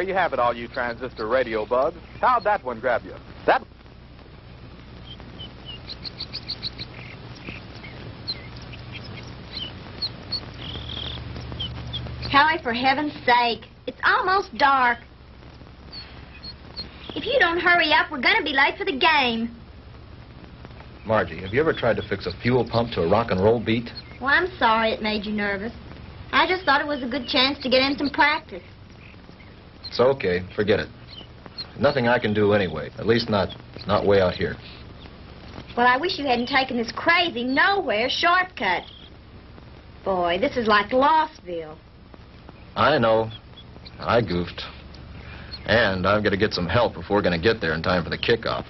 there you have it, all you transistor radio bugs. How'd that one grab you? That... Howie, for heaven's sake, it's almost dark. If you don't hurry up, we're going to be late for the game. Margie, have you ever tried to fix a fuel pump to a rock and roll beat? Well, I'm sorry it made you nervous. I just thought it was a good chance to get in some practice. It's okay. Forget it. Nothing I can do anyway. At least not way out here. Well, I wish you hadn't taken this crazy nowhere shortcut. Boy, this is like Lossville. I know. I goofed. And I've got to get some help if we're going to get there in time for the kickoff.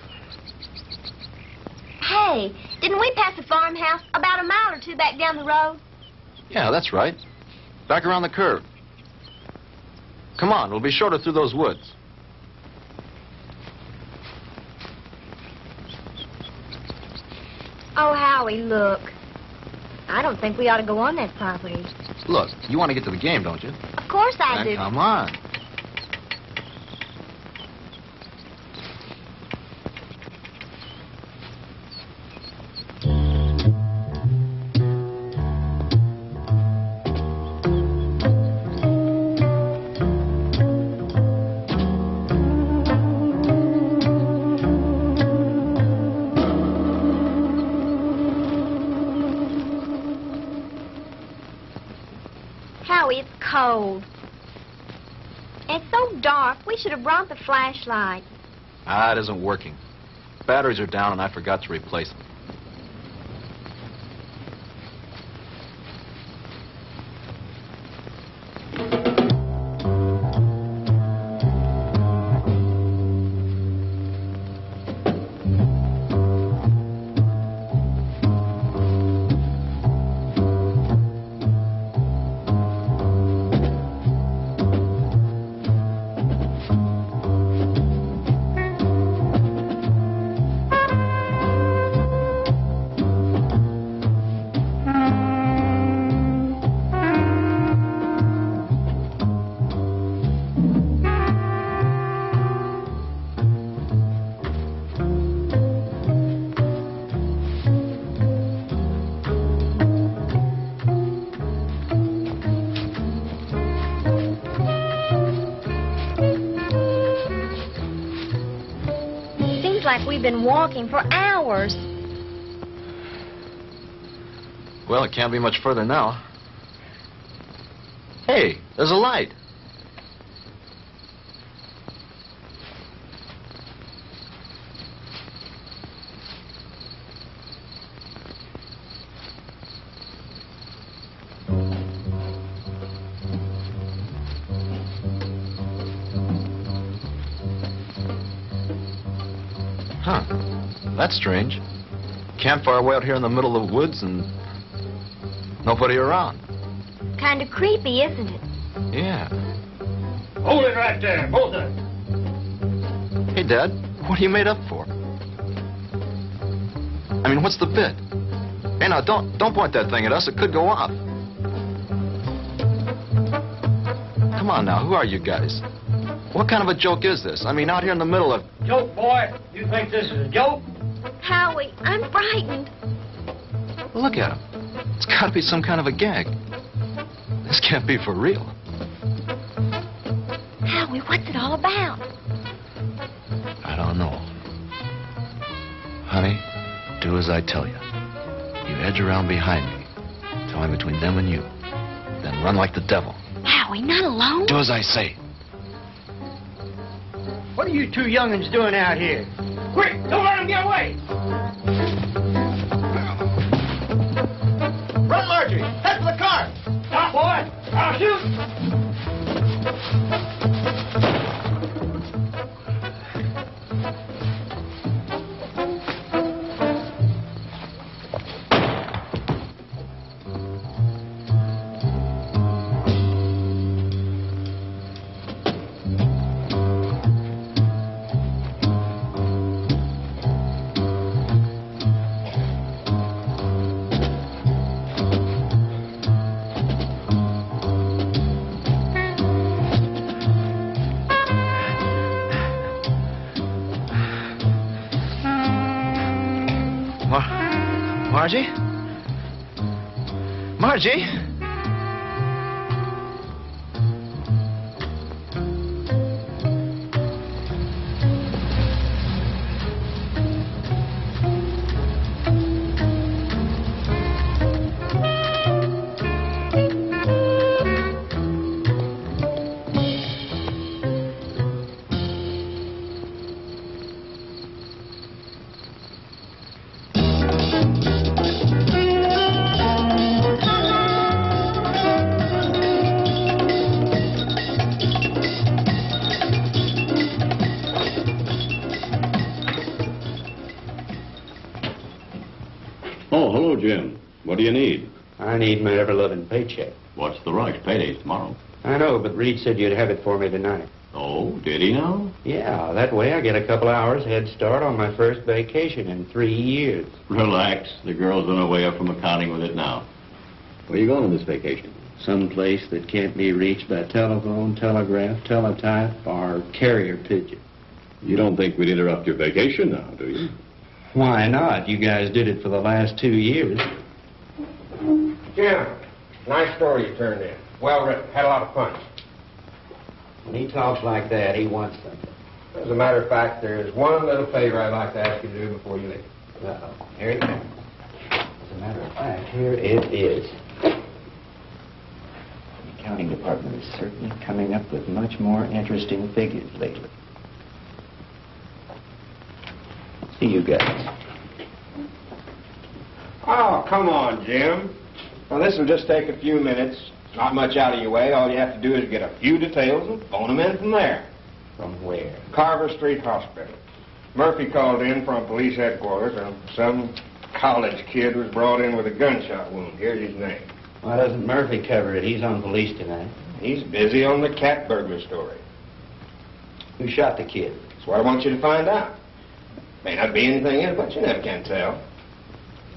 Hey, didn't we pass a farmhouse about a mile or two back down the road? Yeah, that's right. Back around the curve. Come on, we'll be shorter through those woods. Oh, Howie, look. I don't think we ought to go on that property. Look, you want to get to the game, don't you? Of course I do. Come on. It's cold. It's so dark, we should have brought the flashlight. It isn't working. Batteries are down and I forgot to replace them. Like we've been walking for hours. Well, it can't be much further now. Hey, there's a light. Huh. That's strange. Campfire way out here in the middle of the woods and nobody around. Kind of creepy, isn't it? Yeah. Hold it right there, both of them. Hey, Dad, what are you made up for? I mean, what's the bit? Hey, now, don't point that thing at us. It could go off. Come on now, who are you guys? What kind of a joke is this? I mean, out here in the middle of... Joke, boy? You think this is a joke? Howie, I'm frightened. Look at him. It's got to be some kind of a gag. This can't be for real. Howie, what's it all about? I don't know. Honey, do as I tell you. You edge around behind me. Tell me between them and you. Then run like the devil. Howie, not alone? Do as I say. What are you two young'uns doing out here? Quick, don't let them get away! Run, Margie! Head for the car! Stop, boy! I'll shoot! Margie? Margie? Oh, hello, Jim. What do you need? I need my ever-loving paycheck. What's the rush? Payday's tomorrow. I know, but Reed said you'd have it for me tonight. Oh, did he now? Yeah, that way I get a couple hours head start on my first vacation in 3 years. Relax. The girl's on her way up from accounting with it now. Where are you going on this vacation? Someplace that can't be reached by telephone, telegraph, teletype, or carrier pigeon. You don't think we'd interrupt your vacation now, do you? Why not? You guys did it for the last 2 years. Jim, nice story you turned in. Well written. Had a lot of fun. When he talks like that, he wants something. As a matter of fact, there's one little favor I'd like to ask you to do before you leave. Uh-oh. Here it comes. As a matter of fact, here it is. The accounting department is certainly coming up with much more interesting figures lately. See you guys. Oh, come on, Jim. Well, this will just take a few minutes. Not much out of your way. All you have to do is get a few details and phone them in from there. From where? Carver Street Hospital. Murphy called in from police headquarters, and some college kid was brought in with a gunshot wound. Here's his name. Why doesn't Murphy cover it? He's on police tonight. He's busy on the cat burglar story. Who shot the kid? That's what I want you to find out. May not be anything in it, but you never can tell.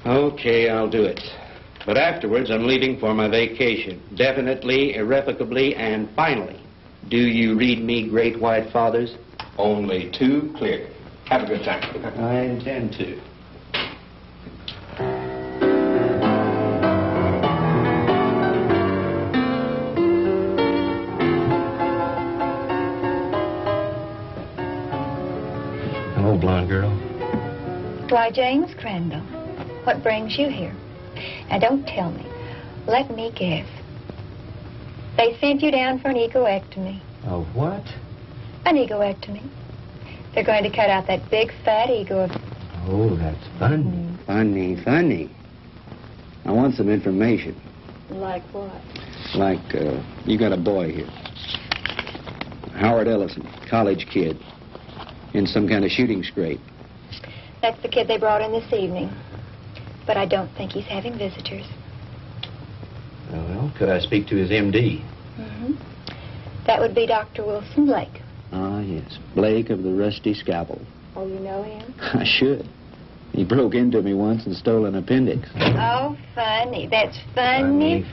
Okay, I'll do it. But afterwards, I'm leaving for my vacation. Definitely, irrevocably, and finally. Do you read me, Great White Fathers? Only too clear. Have a good time. I intend to. Hello, blonde girl. Why, James Crandall, what brings you here? Now, don't tell me. Let me guess. They sent you down for an egoectomy. A what? An egoectomy. They're going to cut out that big, fat ego of... Oh, that's funny. Funny. I want some information. Like what? Like, you got a boy here. Howard Ellison, college kid. In some kind of shooting scrape. That's the kid they brought in this evening. But I don't think he's having visitors. Well, could I speak to his M.D.? Mm-hmm. That would be Dr. Wilson Blake. Ah, yes. Blake of the Rusty Scalpel. Oh, you know him? I should. He broke into me once and stole an appendix. Oh, funny. That's funny.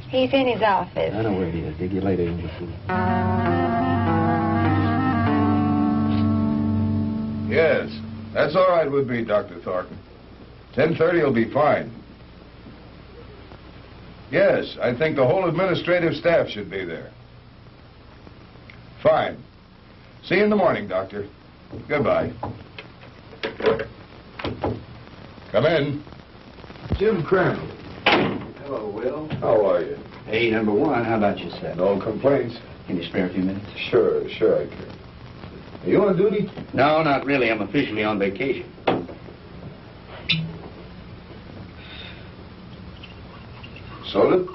He's in his office. I know where he is. Dig you later, English. Yes, that's all right with me, Dr. Thornton. 10:30 will be fine. Yes, I think the whole administrative staff should be there. Fine. See you in the morning, Doctor. Goodbye. Come in. Jim Crandall. Hello, Will. How are you? Hey, number one, how about yourself? No complaints? Can you spare a few minutes? Sure I can. Are you on duty? No, not really. I'm officially on vacation. Soda?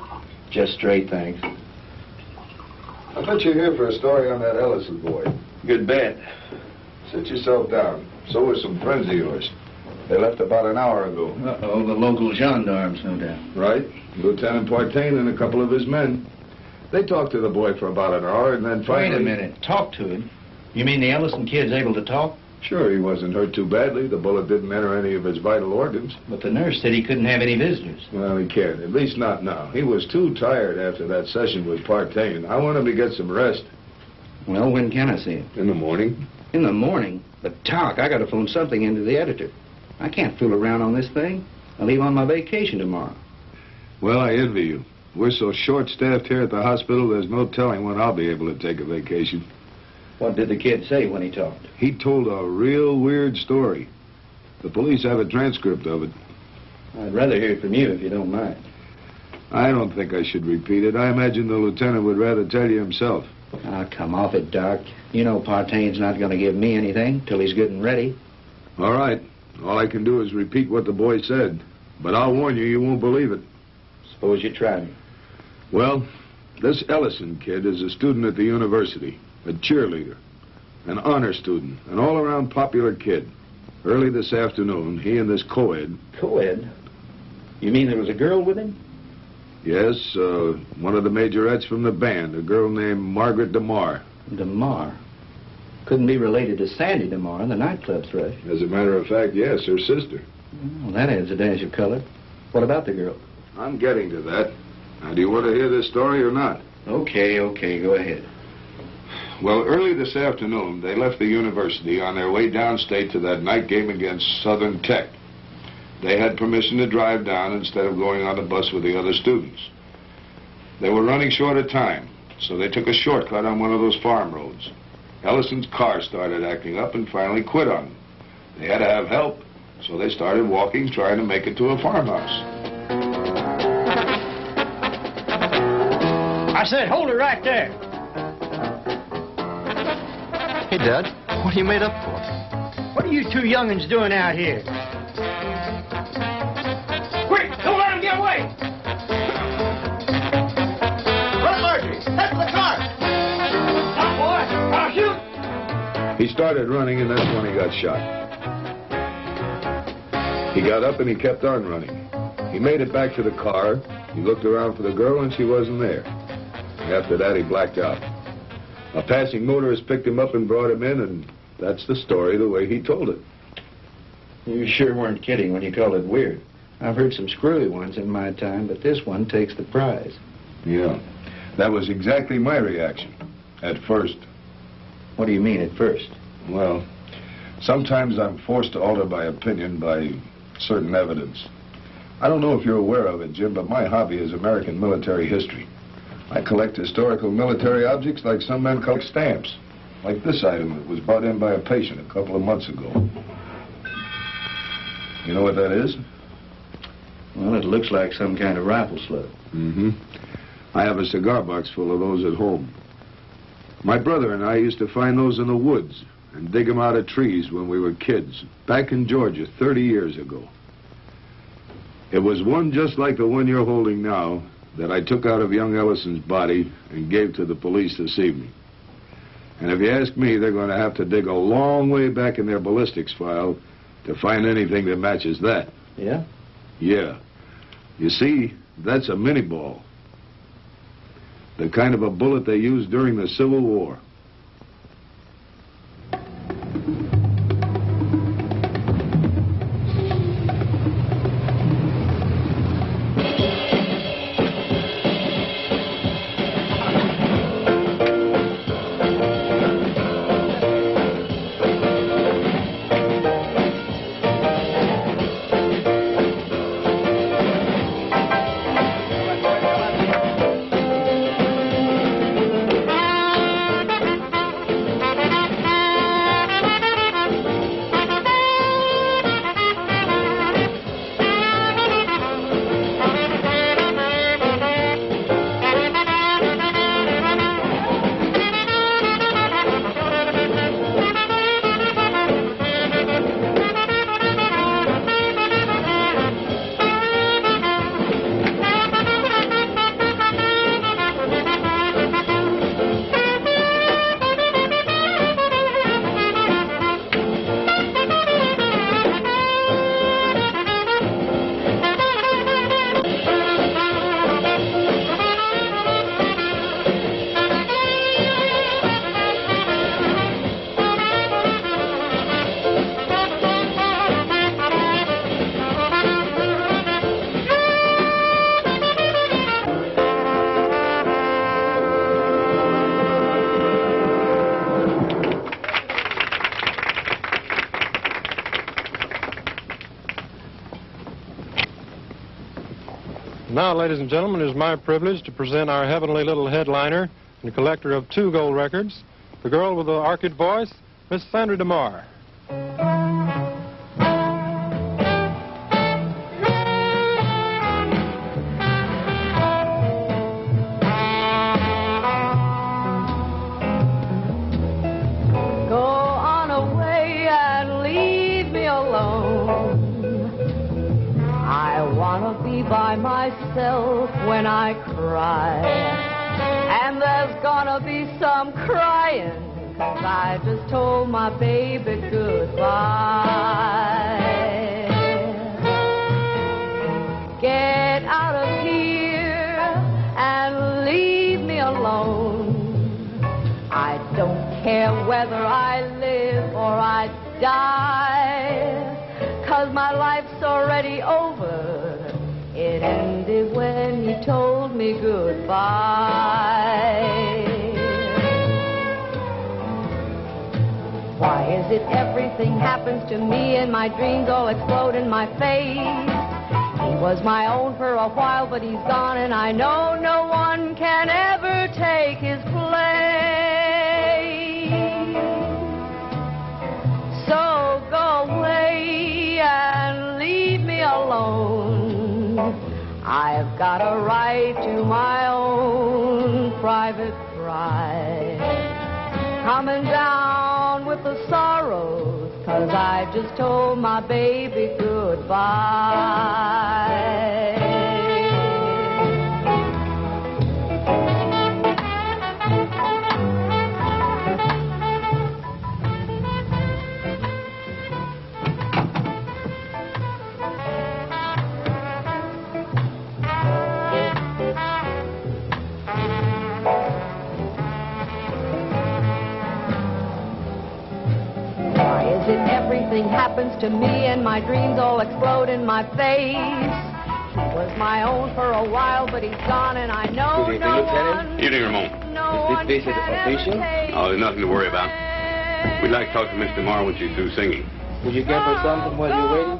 Just straight, thanks. I bet you're here for a story on that Ellison boy. Good bet. Sit yourself down. So were some friends of yours. They left about an hour ago. Uh-oh, the local gendarmes, no doubt. Right. Lieutenant Partain and a couple of his men. They talked to the boy for about an hour and then finally... Wait a minute. Talk to him? You mean the Ellison kid's able to talk? Sure, he wasn't hurt too badly. The bullet didn't enter any of his vital organs. But the nurse said he couldn't have any visitors. Well, he can't. At least not now. He was too tired after that session with Partain. I want him to get some rest. Well, when can I see him? In the morning. In the morning? But talk, I got to phone something into the editor. I can't fool around on this thing. I leave on my vacation tomorrow. Well, I envy you. We're so short-staffed here at the hospital, there's no telling when I'll be able to take a vacation. What did the kid say when he talked? He told a real weird story. The police have a transcript of it. I'd rather hear it from you if you don't mind. I don't think I should repeat it. I imagine the lieutenant would rather tell you himself. Ah, come off it, Doc. You know Partaine's not going to give me anything till he's good and ready. All right. All I can do is repeat what the boy said. But I'll warn you, you won't believe it. Suppose you try me. Well, this Ellison kid is a student at the university, a cheerleader, an honor student, an all-around popular kid. Early this afternoon, he and this co-ed... Co-ed? You mean there was a girl with him? Yes, one of the majorettes from the band, a girl named Margaret DeMar. DeMar? Couldn't be related to Sandy DeMar, the nightclub thrush. As a matter of fact, yes, her sister. Well, that adds a dash of color. What about the girl? I'm getting to that. Now, do you want to hear this story or not? Okay, go ahead. Well, early this afternoon, they left the university on their way downstate to that night game against Southern Tech. They had permission to drive down instead of going on the bus with the other students. They were running short of time, so they took a shortcut on one of those farm roads. Ellison's car started acting up and finally quit on them. They had to have help, so they started walking, trying to make it to a farmhouse. I said, hold it right there. Hey, Dad, what are you made up for? What are you two young'uns doing out here? Quick, don't let him get away! Run, Marjorie! Head for the car! Stop, boy! I'll shoot! He started running, and that's when he got shot. He got up and he kept on running. He made it back to the car. He looked around for the girl, and she wasn't there. After that, he blacked out. A passing motorist picked him up and brought him in, and that's the story the way he told it. You sure weren't kidding when you called it weird. I've heard some screwy ones in my time, but this one takes the prize. Yeah, that was exactly my reaction, at first. What do you mean, at first? Well, sometimes I'm forced to alter my opinion by certain evidence. I don't know if you're aware of it, Jim, but my hobby is American military history. I collect historical military objects like some men collect stamps. Like this item that was brought in by a patient a couple of months ago. You know what that is? Well, it looks like some kind of rifle slug. Mm-hmm. I have a cigar box full of those at home. My brother and I used to find those in the woods and dig them out of trees when we were kids, back in Georgia 30 years ago. It was one just like the one you're holding now that I took out of young Ellison's body and gave to the police this evening. And if you ask me, they're going to have to dig a long way back in their ballistics file to find anything that matches that. Yeah? Yeah. You see, that's a mini ball. The kind of a bullet they used during the Civil War. Now, ladies and gentlemen, it is my privilege to present our heavenly little headliner and collector of 2 gold records, the girl with the orchid voice, Miss Sandra DeMar. By myself when I cry, and there's gonna be some crying, 'cause I just told my baby goodbye. Get out of here and leave me alone. I don't care whether I live or I die, 'cause my life's already over. It ended when you told me goodbye. Why is it everything happens to me and my dreams all explode in my face? He was my own for a while, but he's gone, and I know no one can ever take his place. So go away and leave me alone. I've got a right to my own private cry. Coming down with the sorrows, 'cause I just told my baby goodbye. Everything happens to me and my dreams all explode in my face. He was my own for a while, but he's gone, and I know no one. Evening, Ramon. Is this visit official? Oh, there's nothing to worry about. We'd like to talk to Miss DeMar when she's through singing. Would you give her something while you're waiting?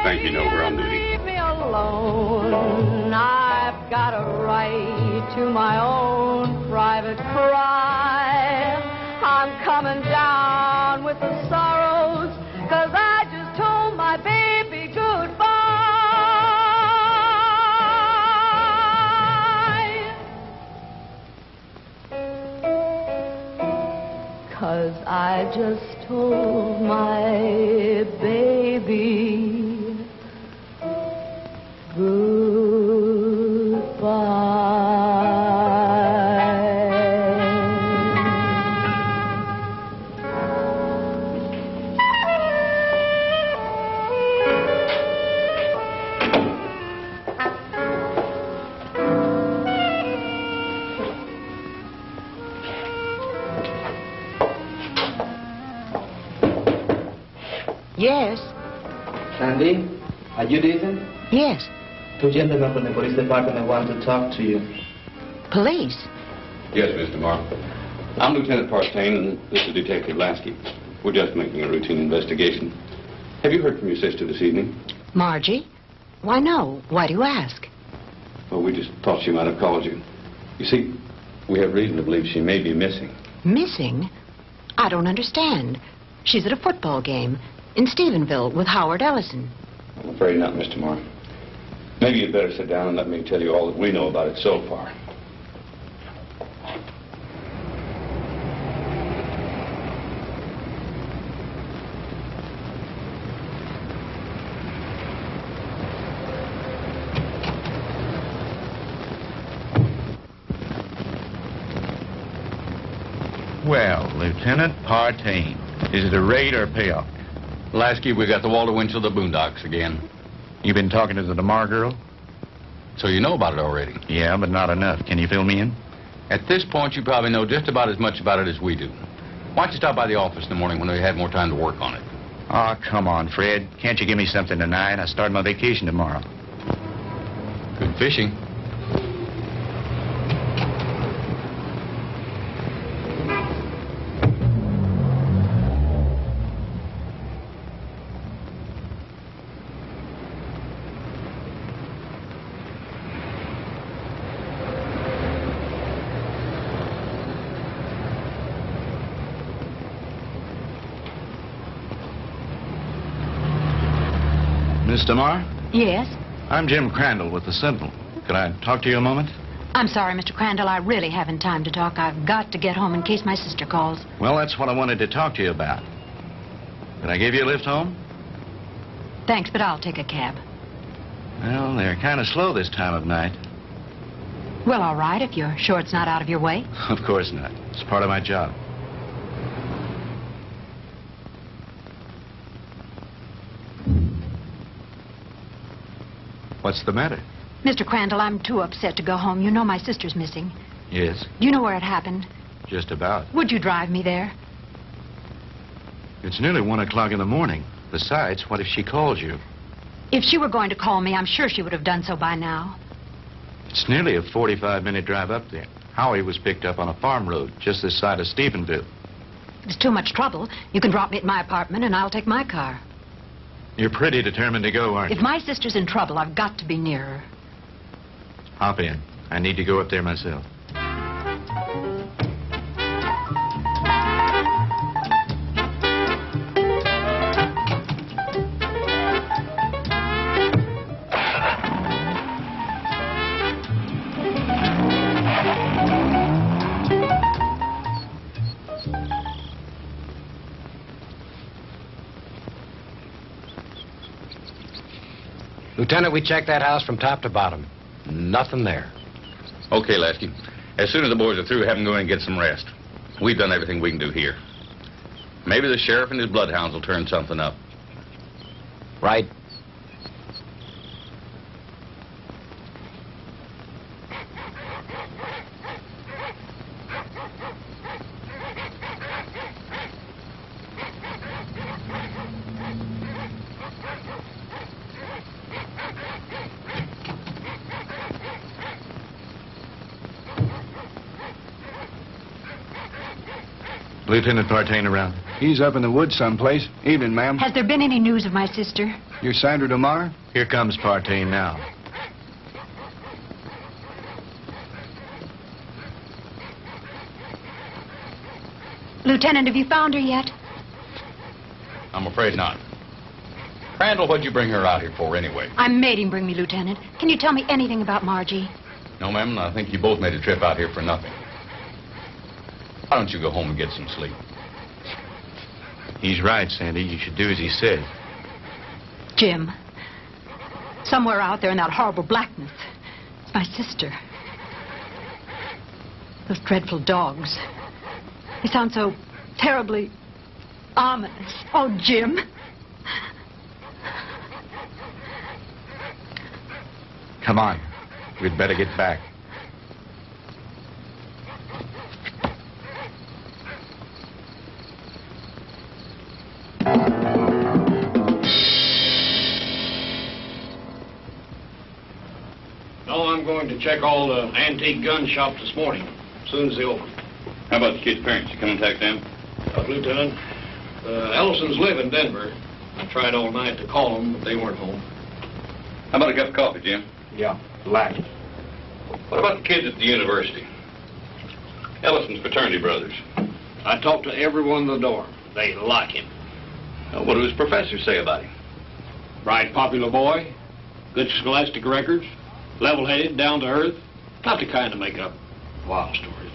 Thank you, no, we're on duty. Leave me alone. I've got a right to my own private cry. I'm coming down with the sorrows, 'cause I just told my baby goodbye. 'Cause I just told my baby goodbye. Yes. Sandy, are you decent? Yes. 2 gentlemen from the police department want to talk to you. Police? Yes, Miss DeMar. I'm Lieutenant Partain, and this is Detective Lasky. We're just making a routine investigation. Have you heard from your sister this evening? Margie? Why, no. Why do you ask? Well, we just thought she might have called you. You see, we have reason to believe she may be missing. Missing? I don't understand. She's at a football game in Stephenville with Howard Ellison. I'm afraid not, Miss DeMar. Maybe you'd better sit down and let me tell you all that we know about it so far. Well, Lieutenant Partain, is it a raid or a payoff? Lasky, we got the Walter Winchell of the Boondocks again. You been talking to the DeMar girl? So you know about it already? Yeah, but not enough. Can you fill me in? At this point, you probably know just about as much about it as we do. Why don't you stop by the office in the morning when we have more time to work on it? Oh, come on, Fred. Can't you give me something tonight? I start my vacation tomorrow. Good fishing. Miss DeMar? Yes? I'm Jim Crandall with the Sentinel. Could I talk to you a moment? I'm sorry, Mr. Crandall. I really haven't time to talk. I've got to get home in case my sister calls. Well, that's what I wanted to talk to you about. Can I give you a lift home? Thanks, but I'll take a cab. Well, they're kind of slow this time of night. Well, all right, if you're sure it's not out of your way. Of course not. It's part of my job. What's the matter? Mr. Crandall, I'm too upset to go home. You know my sister's missing. Yes, Do you know where it happened? just about. Would you drive me there? It's nearly 1 o'clock in the morning. Besides, what if she calls you? If she were going to call me, I'm sure she would have done so by now. It's nearly a 45-minute drive up there. Howie was picked up on a farm road just this side of Stephenville. It's too much trouble. You can drop me at my apartment, and I'll take my car. You're pretty determined to go, aren't If you? my sister's in trouble, I've got to be near her. Hop in. I need to go up there myself. Lieutenant, we checked that house from top to bottom. Nothing there. Okay, Lasky. As soon as the boys are through, have them go in and get some rest. We've done everything we can do here. Maybe the sheriff and his bloodhounds will turn something up. Right. Lieutenant Partain around. He's up in the woods someplace. Evening, ma'am. Has there been any news of my sister? You're Sandra DeMar? Here comes Partain now. Lieutenant, have you found her yet? I'm afraid not. Crandall, what'd you bring her out here for anyway? I made him bring me, Lieutenant. Can you tell me anything about Margie? No, ma'am, I think you both made a trip out here for nothing. Why don't you go home and get some sleep? He's right, Sandy. You should do as he said. Jim, somewhere out there in that horrible blackness, it's my sister. Those dreadful dogs. They sound so terribly ominous. Oh, Jim. Come on. We'd better get back. No, I'm going to check all the antique gun shops this morning, as soon as they open. How about the kid's parents? You come contact them? Lieutenant, Ellisons live in Denver. I tried all night to call them, but they weren't home. How about a cup of coffee, Jim? Yeah, black. What about the kids at the university? Ellison's fraternity brothers. I talked to everyone in the dorm. They like him. What do his professors say about him? Bright, popular boy, good scholastic records, level-headed, down to earth. Not the kind to make up wild stories.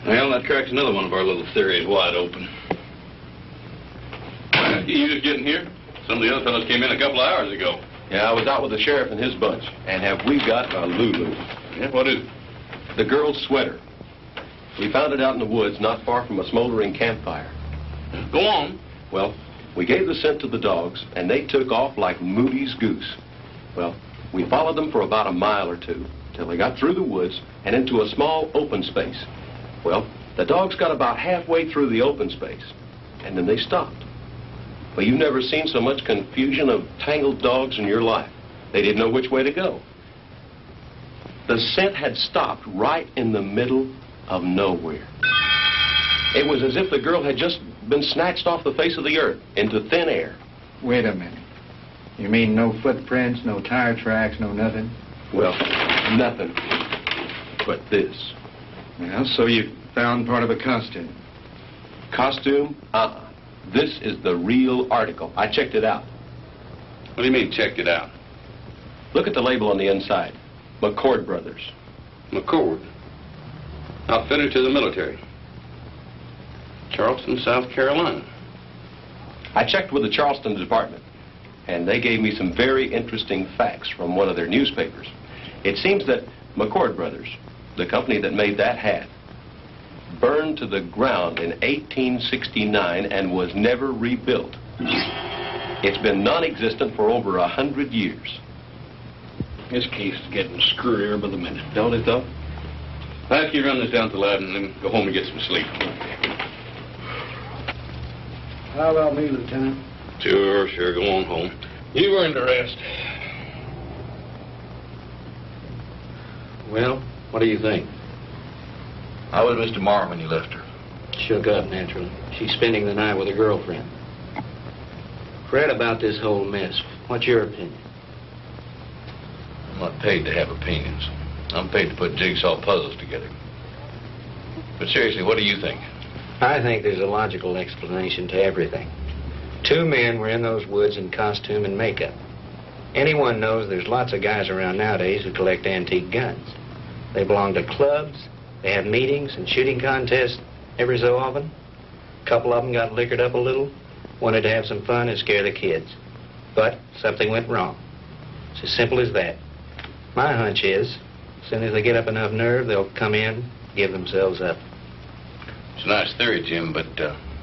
Well, that cracks another one of our little theories wide open. You just getting here? Some of the other fellows came in a couple of hours ago. Yeah, I was out with the sheriff and his bunch. And have we got a Lulu? Yeah, what is it? The girl's sweater. We found it out in the woods not far from a smoldering campfire. Go on. Well, we gave the scent to the dogs, and they took off like Moody's goose. Well, we followed them for about a mile or two, till they got through the woods and into a small open space. Well, the dogs got about halfway through the open space, and then they stopped. Well, you've never seen so much confusion of tangled dogs in your life. They didn't know which way to go. The scent had stopped right in the middle of nowhere. It was as if the girl had just been snatched off the face of the earth into thin air. Wait a minute. You mean no footprints, no tire tracks, no nothing? Well, nothing but this. Well, so you found part of a costume. Costume? This is the real article. I checked it out. What do you mean, checked it out? Look at the label on the inside. McCord Brothers. McCord? Outfitted to the military. Charleston, South Carolina. I checked with the Charleston department, and they gave me some very interesting facts from one of their newspapers. It seems that McCord Brothers, the company that made that hat, burned to the ground in 1869 and was never rebuilt. It's been non-existent for over 100 years. This case is getting screwier by the minute. Don't it, though? I'll have you run this down to the lab and then go home and get some sleep. How about me, Lieutenant? Sure. Go on home. You've earned a rest. Well, what do you think? How was Mr. Marr when you left her? Shook up, naturally. She's spending the night with a girlfriend. Fred, about this whole mess, what's your opinion? I'm not paid to have opinions. I'm paid to put jigsaw puzzles together. But seriously, what do you think? I think there's a logical explanation to everything. Two men were in those woods in costume and makeup. Anyone knows there's lots of guys around nowadays who collect antique guns. They belong to clubs, they have meetings and shooting contests every so often. A couple of them got liquored up a little, wanted to have some fun and scare the kids. But something went wrong. It's as simple as that. My hunch is, as soon as they get up enough nerve, they'll come in, give themselves up. It's a nice theory, Jim, but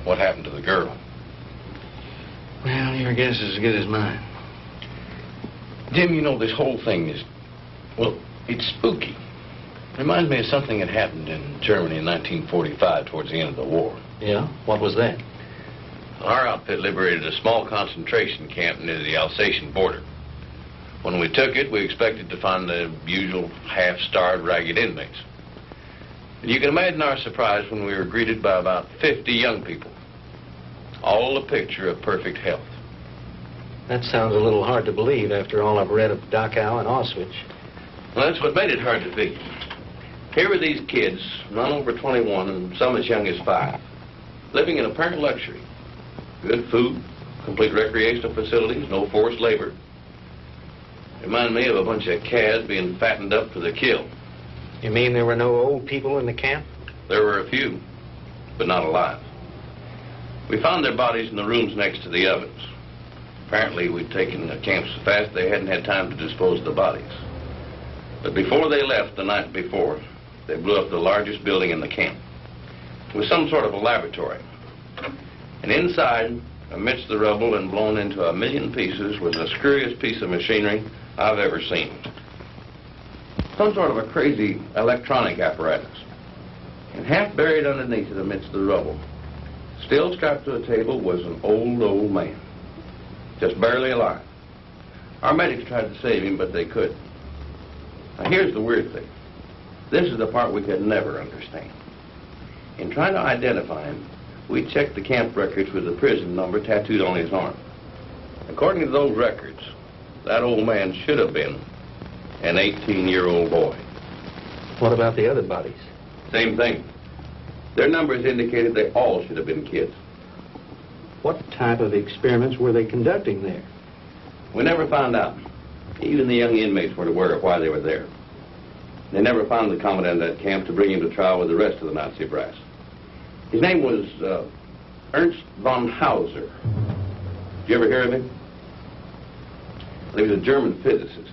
what happened to the girl? Well, your guess is as good as mine. Jim, you know, this whole thing is, well, it's spooky. Reminds me of something that happened in Germany in 1945 towards the end of the war. Yeah? What was that? Our outfit liberated a small concentration camp near the Alsatian border. When we took it, we expected to find the usual half-starved, ragged inmates. And you can imagine our surprise when we were greeted by about 50 young people, all a picture of perfect health. That sounds a little hard to believe after all I've read of Dachau and Auschwitz. Well, that's what made it hard to figure. Here were these kids, none over 21 and some as young as 5, living in apparent luxury. Good food, complete recreational facilities, no forced labor. Remind me of a bunch of calves being fattened up for the kill. You mean there were no old people in the camp? There were a few, but not alive. We found their bodies in the rooms next to the ovens. Apparently, we'd taken the camp so fast they hadn't had time to dispose of the bodies. But before they left the night before, they blew up the largest building in the camp. It was some sort of a laboratory. And inside, amidst the rubble and blown into a million pieces, was the screwiest piece of machinery I've ever seen. Some sort of a crazy electronic apparatus. And half buried underneath it amidst the rubble, still strapped to a table, was an old man. Just barely alive. Our medics tried to save him, but they couldn't. Now, here's the weird thing. This is the part we could never understand. In trying to identify him, we checked the camp records with the prison number tattooed on his arm. According to those records, that old man should have been an 18-year-old boy. What about the other bodies? Same thing. Their numbers indicated they all should have been kids. What type of experiments were they conducting there? We never found out. Even the young inmates weren't aware of why they were there. They never found the commandant of that camp to bring him to trial with the rest of the Nazi brass. His name was Ernst von Hauser. Did you ever hear of him? He was a German physicist,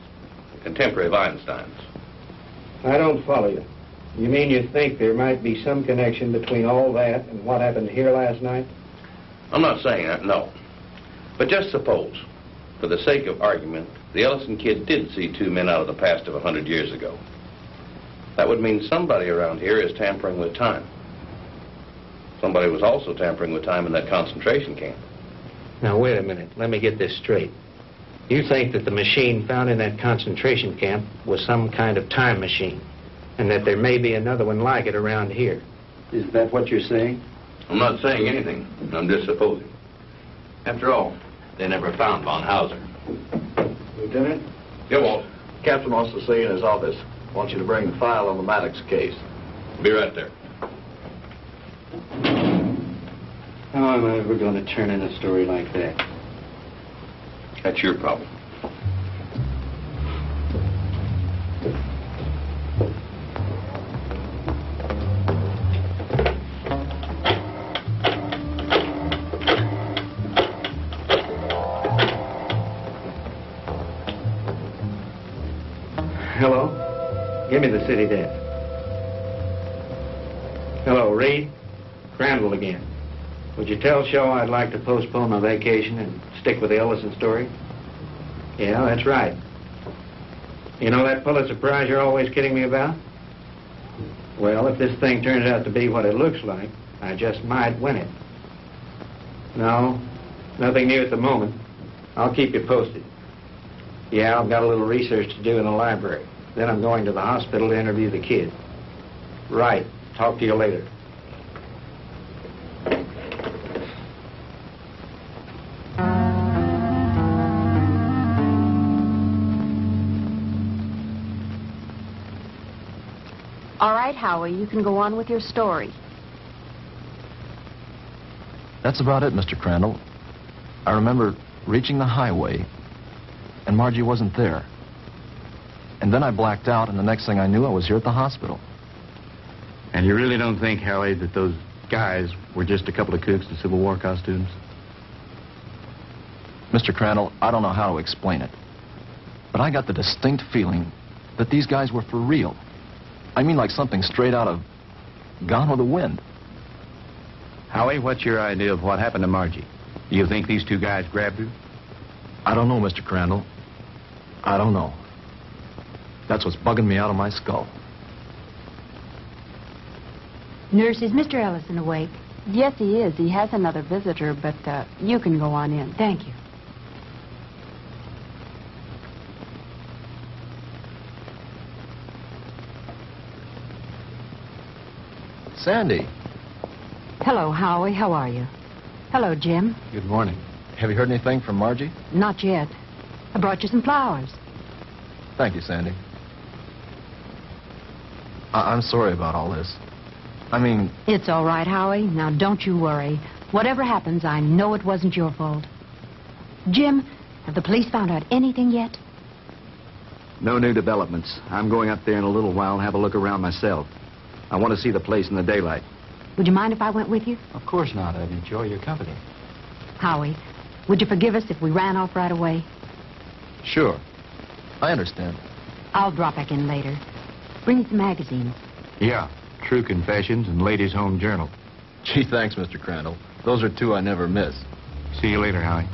a contemporary of Einstein's. I don't follow you. You mean you think there might be some connection between all that and what happened here last night? I'm not saying that, no. But just suppose, for the sake of argument, the Ellison kid did see two men out of the past of 100 years ago. That would mean somebody around here is tampering with time. Somebody was also tampering with time in that concentration camp. Now, wait a minute. Let me get this straight. You think that the machine found in that concentration camp was some kind of time machine, and that there may be another one like it around here. Is that what you're saying? I'm not saying anything. I'm just supposing. After all, they never found von Hauser. Lieutenant? Yeah, Walt. Captain wants to see you in his office. Wants you to bring the file on the Maddox case. Be right there. How am I ever going to turn in a story like that? That's your problem. Hello? Give me the city desk. Hello, Reed? Crandall again. Would you tell Shaw I'd like to postpone my vacation and stick with the Ellison story? Yeah, that's right. You know that Pulitzer Prize you're always kidding me about? Well, if this thing turns out to be what it looks like, I just might win it. No, nothing new at the moment. I'll keep you posted. Yeah, I've got a little research to do in the library. Then I'm going to the hospital to interview the kid. Right. Talk to you later. All right, Howie, you can go on with your story. That's about it, Mr. Crandall. I remember reaching the highway, and Margie wasn't there. And then I blacked out, and the next thing I knew, I was here at the hospital. And you really don't think, Howie, that those guys were just a couple of cooks in Civil War costumes? Mr. Crandall, I don't know how to explain it, but I got the distinct feeling that these guys were for real. I mean, like something straight out of Gone with the Wind. Howie, what's your idea of what happened to Margie? Do you think these two guys grabbed her? I don't know, Mr. Crandall. I don't know. That's what's bugging me out of my skull. Nurse, is Mr. Ellison awake? Yes, he is. He has another visitor, but you can go on in. Thank you. Sandy. Hello, Howie. How are you? Hello, Jim. Good morning. Have you heard anything from Margie? Not yet. I brought you some flowers. Thank you, Sandy. I'm sorry about all this. I mean... It's all right, Howie. Now, don't you worry. Whatever happens, I know it wasn't your fault. Jim, have the police found out anything yet? No new developments. I'm going up there in a little while and have a look around myself. I want to see the place in the daylight. Would you mind if I went with you? Of course not. I'd enjoy your company. Howie, would you forgive us if we ran off right away? Sure. I understand. I'll drop back in later. Bring me some magazines. Yeah. True Confessions and Ladies' Home Journal. Gee, thanks, Mr. Crandall. Those are two I never miss. See you later, Howie.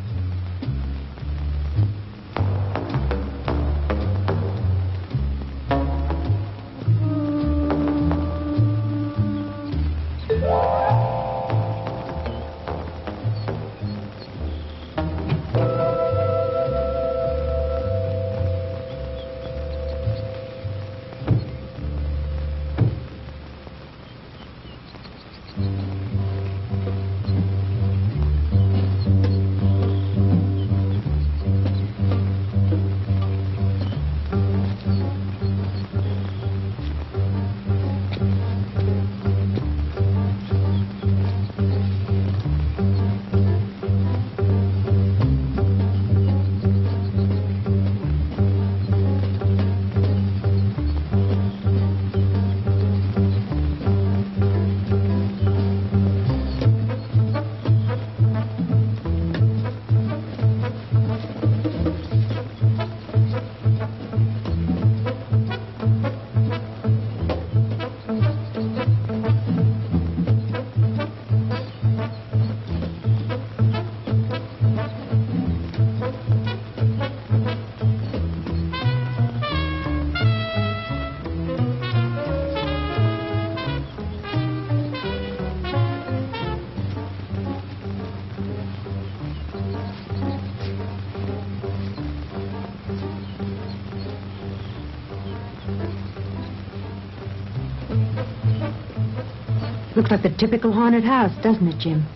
Looks like the typical haunted house, doesn't it, Jim?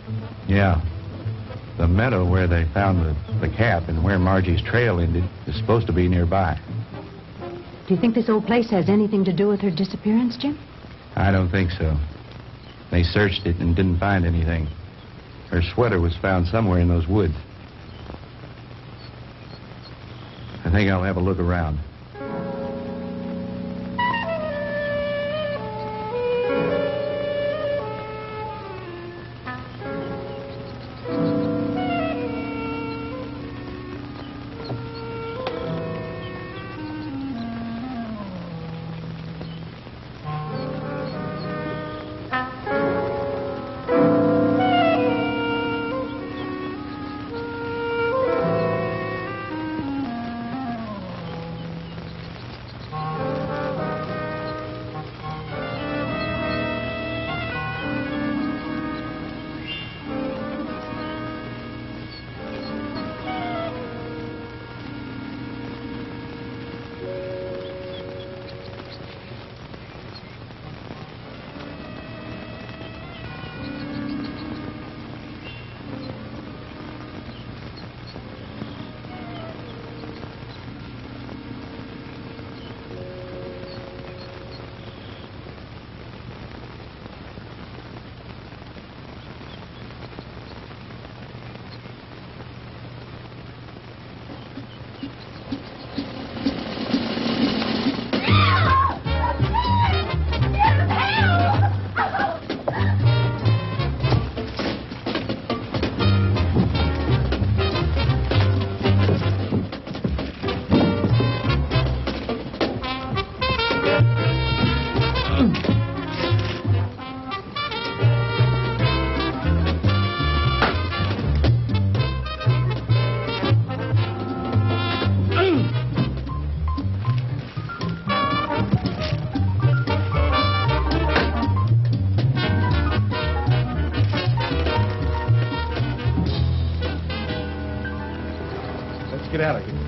Yeah. The meadow where they found the cap and where Margie's trail ended is supposed to be nearby. Do you think this old place has anything to do with her disappearance, Jim? I don't think so. They searched it and didn't find anything. Her sweater was found somewhere in those woods. think I'll have a look around. Get out of here.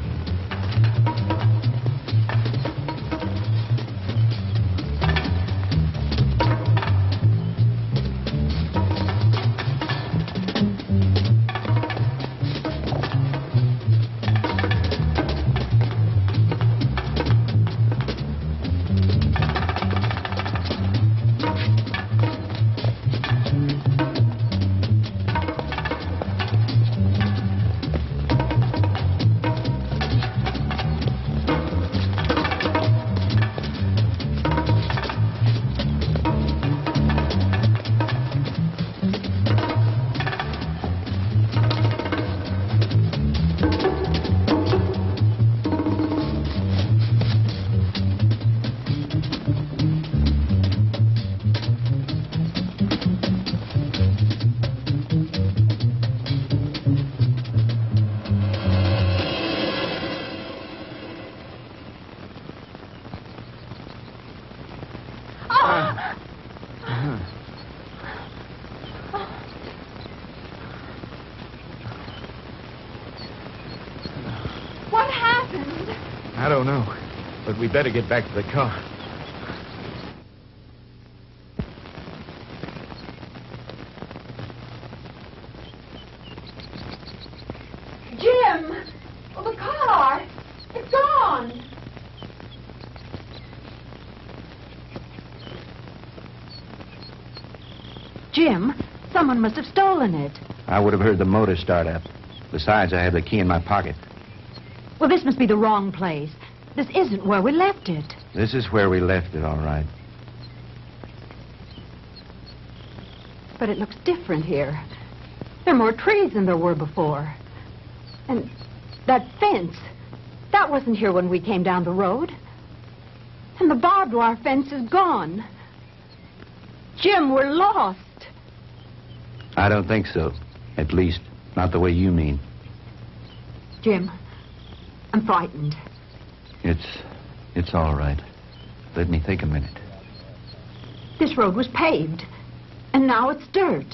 What happened? I don't know, but we better get back to the car. Jim! Oh, the car! It's gone! Jim, someone must have stolen it. I would have heard the motor start up. Besides, I have the key in my pocket. Well, this must be the wrong place. This isn't where we left it. This is where we left it, all right. But it looks different here. There are more trees than there were before. And that fence, that wasn't here when we came down the road. And the barbed wire fence is gone. Jim, we're lost. I don't think so. At least, not the way you mean. Jim, I'm frightened. It's all right. Let me think a minute. This road was paved, and now it's dirt.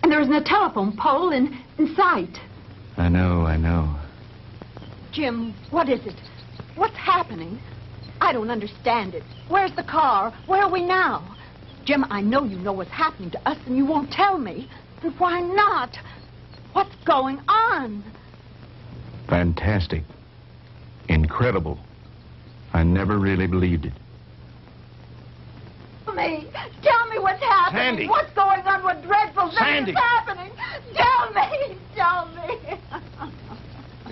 And there isn't a telephone pole in sight. I know. Jim, what is it? What's happening? I don't understand it. Where's the car? Where are we now? Jim, I know you know what's happening to us, and you won't tell me. And why not? What's going on? Fantastic. Incredible. I never really believed it. Tell me what's happening. Sandy. What's going on? What dreadful thing Sandy. is happening? Tell me.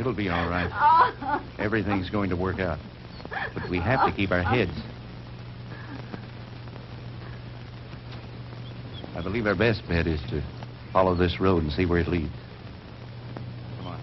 It'll be all right. Everything's going to work out. But we have to keep our heads. I believe our best bet is to follow this road and see where it leads. Come on.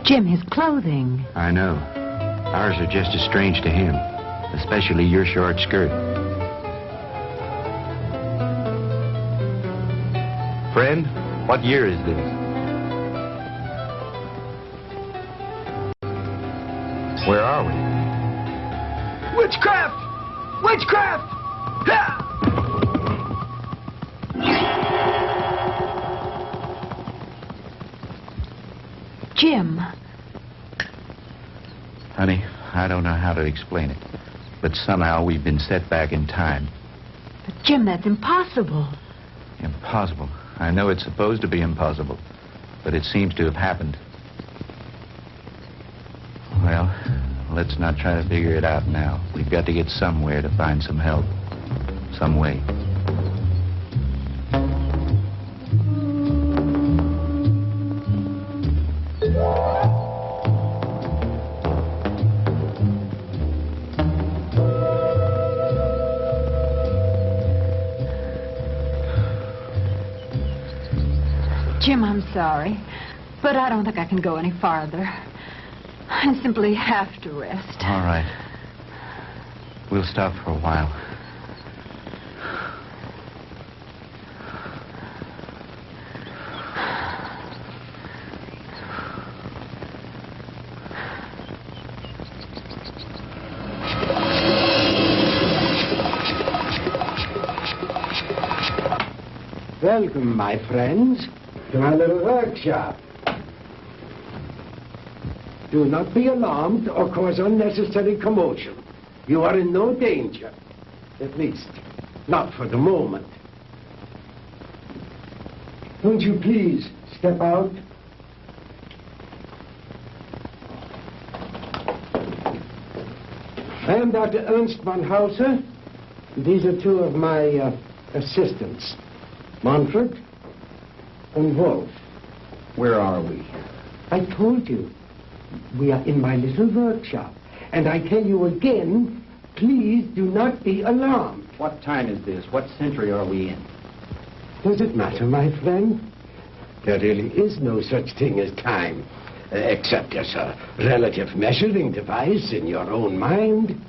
Jim, his clothing. I know. Ours are just as strange to him, especially your short skirt. Friend, what year is this? Where are we? Witchcraft! Witchcraft! Ha! Jim. Honey, I don't know how to explain it, but somehow we've been set back in time. But Jim, that's impossible. Impossible. I know it's supposed to be impossible, but it seems to have happened. Well, let's not try to figure it out now. We've got to get somewhere to find some help. Some way. Jim, I'm sorry, but I don't think I can go any farther. I simply have to rest. All right. We'll stop for a while. Welcome, my friends, to my little workshop. Do not be alarmed or cause unnecessary commotion. You are in no danger. At least, not for the moment. Won't you please step out? I am Dr. Ernst von Hauser. These are two of my assistants, Manfred and Wolf. Where are we? I told you. We are in my little workshop. And I tell you again, please do not be alarmed. What time is this? What century are we in? Does it matter, my friend? There really is no such thing as time, except as a relative measuring device in your own mind.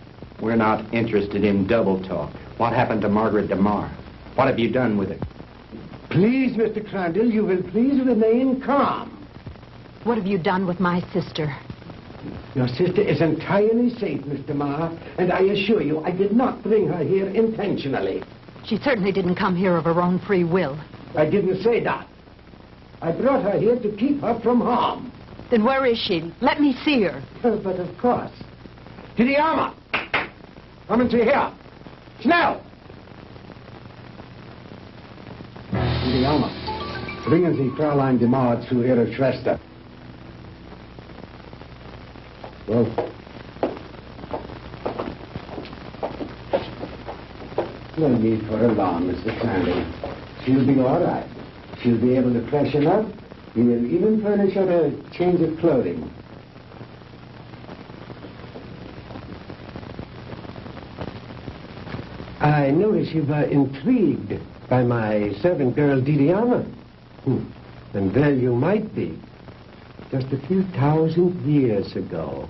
We're not interested in double talk. What happened to Margaret DeMar? What have you done with her? Please, Mr. Crandall, you will please remain calm. What have you done with my sister? Your sister is entirely safe, Mr. Marr, and I assure you I did not bring her here intentionally. She certainly didn't come here of her own free will. I didn't say that. I brought her here to keep her from harm. Then where is she? Let me see her. But of course. To the armor! Come and see here. Schnell! To the armor. Bringen Sie Fräulein DeMar zu ihrer Schwester. Well, no need for alarm, Mr. Crandall. She'll be all right. She'll be able to freshen up. We will even furnish her a change of clothing. I notice you were intrigued by my servant girl, Didiana. And there you might be. Just a few thousand years ago,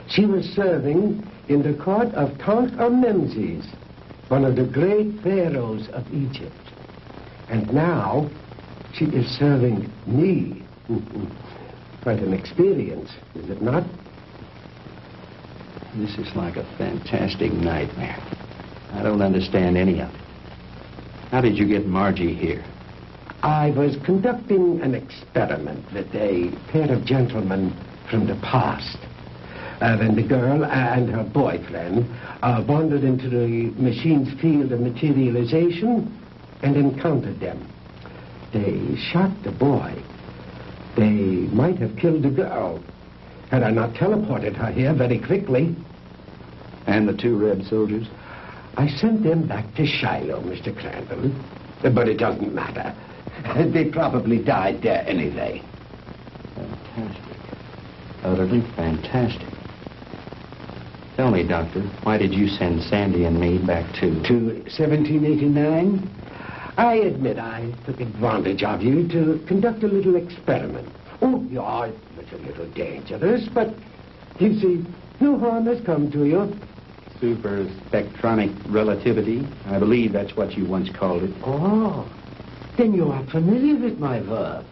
She was serving in the court of Tutankhamun, one of the great pharaohs of Egypt. And now she is serving me. Quite an experience, is it not? This is like a fantastic nightmare. I don't understand any of it. How did you get Margie here? I was conducting an experiment with a pair of gentlemen from the past. When the girl and her boyfriend wandered into the machine's field of materialization and encountered them. They shot the boy. They might have killed the girl had I not teleported her here very quickly. And the 2 red soldiers? I sent them back to Shiloh, Mr. Crandall. But it doesn't matter. They probably died there anyway. Fantastic. Utterly fantastic. Tell me, Doctor, why did you send Sandy and me back to 1789? I admit I took advantage of you to conduct a little experiment. Oh, yeah, it was a little dangerous, but you see, no harm has come to you. Super spectronic relativity? I believe that's what you once called it. Oh, then you are familiar with my work.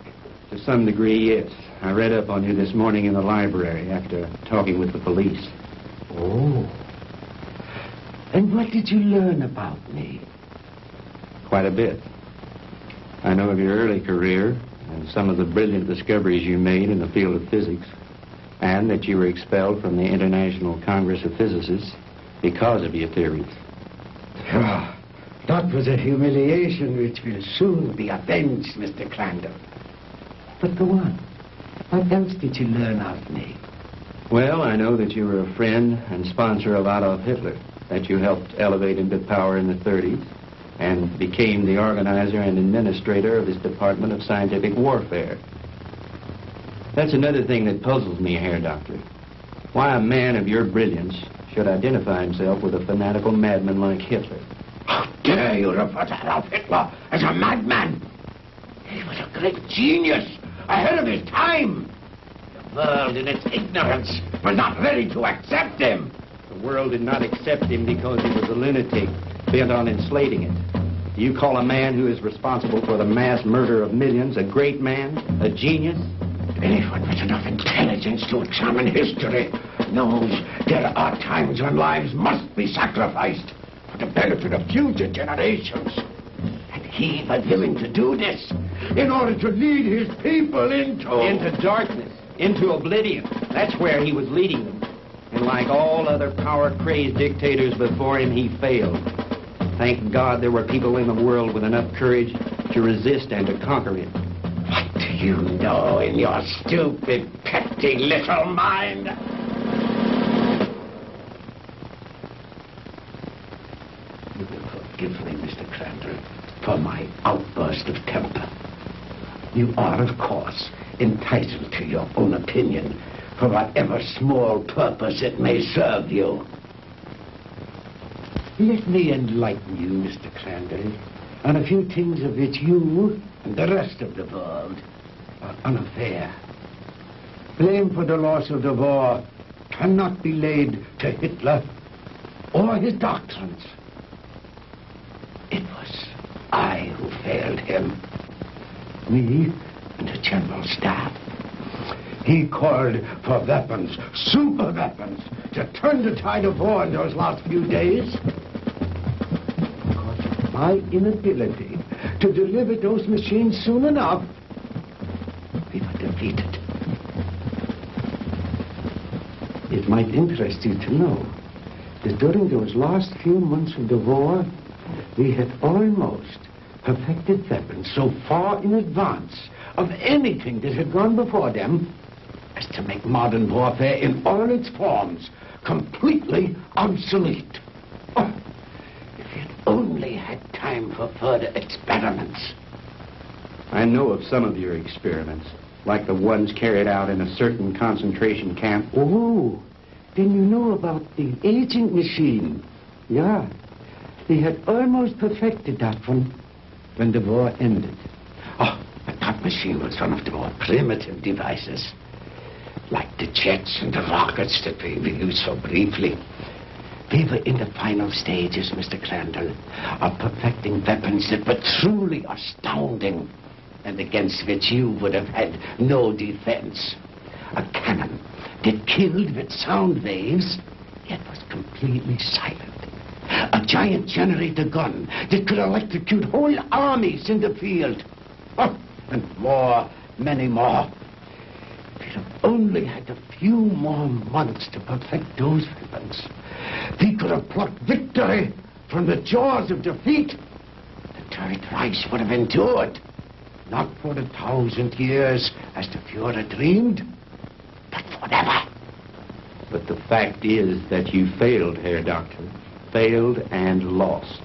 To some degree, yes. I read up on you this morning in the library after talking with the police. Oh. And what did you learn about me? Quite a bit. I know of your early career and some of the brilliant discoveries you made in the field of physics, and that you were expelled from the International Congress of Physicists because of your theories. Oh, that was a humiliation which will soon be avenged, Mr. Crandall. But go on. What else did you learn of me? Well, I know that you were a friend and sponsor of Adolf Hitler, that you helped elevate him to power in the 30s, and became the organizer and administrator of his Department of Scientific Warfare. That's another thing that puzzles me here, Doctor. Why a man of your brilliance should identify himself with a fanatical madman like Hitler. How dare you refer to Adolf Hitler as a madman? He was a great genius, ahead of his time. The world, in its ignorance, was not ready to accept him. The world did not accept him because he was a lunatic, bent on enslaving it. Do you call a man who is responsible for the mass murder of millions a great man, a genius? Anyone with enough intelligence to examine history knows there are times when lives must be sacrificed for the benefit of future generations. And he was willing to do this in order to lead his people into darkness, into oblivion. That's where he was leading them. And like all other power-crazed dictators before him, he failed. Thank God there were people in the world with enough courage to resist and to conquer him. What do you know in your stupid, petty little mind? You will forgive me, Mr. Crandall, for my outburst of temper. You are, of course, entitled to your own opinion, for whatever small purpose it may serve you. Let me enlighten you, Mr. Crandall, on a few things of which you and the rest of the world are unaware. Blame for the loss of the war cannot be laid to Hitler or his doctrines. It was I who failed him. Me and the General Staff. He called for weapons, super weapons, to turn the tide of war in those last few days. Because of my inability to deliver those machines soon enough, we were defeated. It might interest you to know that during those last few months of the war, we had almost perfected weapons so far in advance of anything that had gone before them as to make modern warfare in all its forms completely obsolete. Oh, if we had only had time for further experiments. I know of some of your experiments, like the ones carried out in a certain concentration camp. Oh, then you know about the aging machine. Yeah, they had almost perfected that one when the war ended. Oh, but that machine was one of the more primitive devices. like the jets and the rockets that we used so briefly. We were in the final stages, Mr. Crandall, of perfecting weapons that were truly astounding and against which you would have had no defense. A cannon that killed with sound waves, yet was completely silent. A giant generator gun that could electrocute whole armies in the field. Oh, and more, many more. We'd have only had a few more months to perfect those weapons. We could have plucked victory from the jaws of defeat. The Third Reich would have endured. Not for 1,000 years, as the Fuhrer dreamed, but forever. But the fact is that you failed, Herr Doctor. Failed and lost.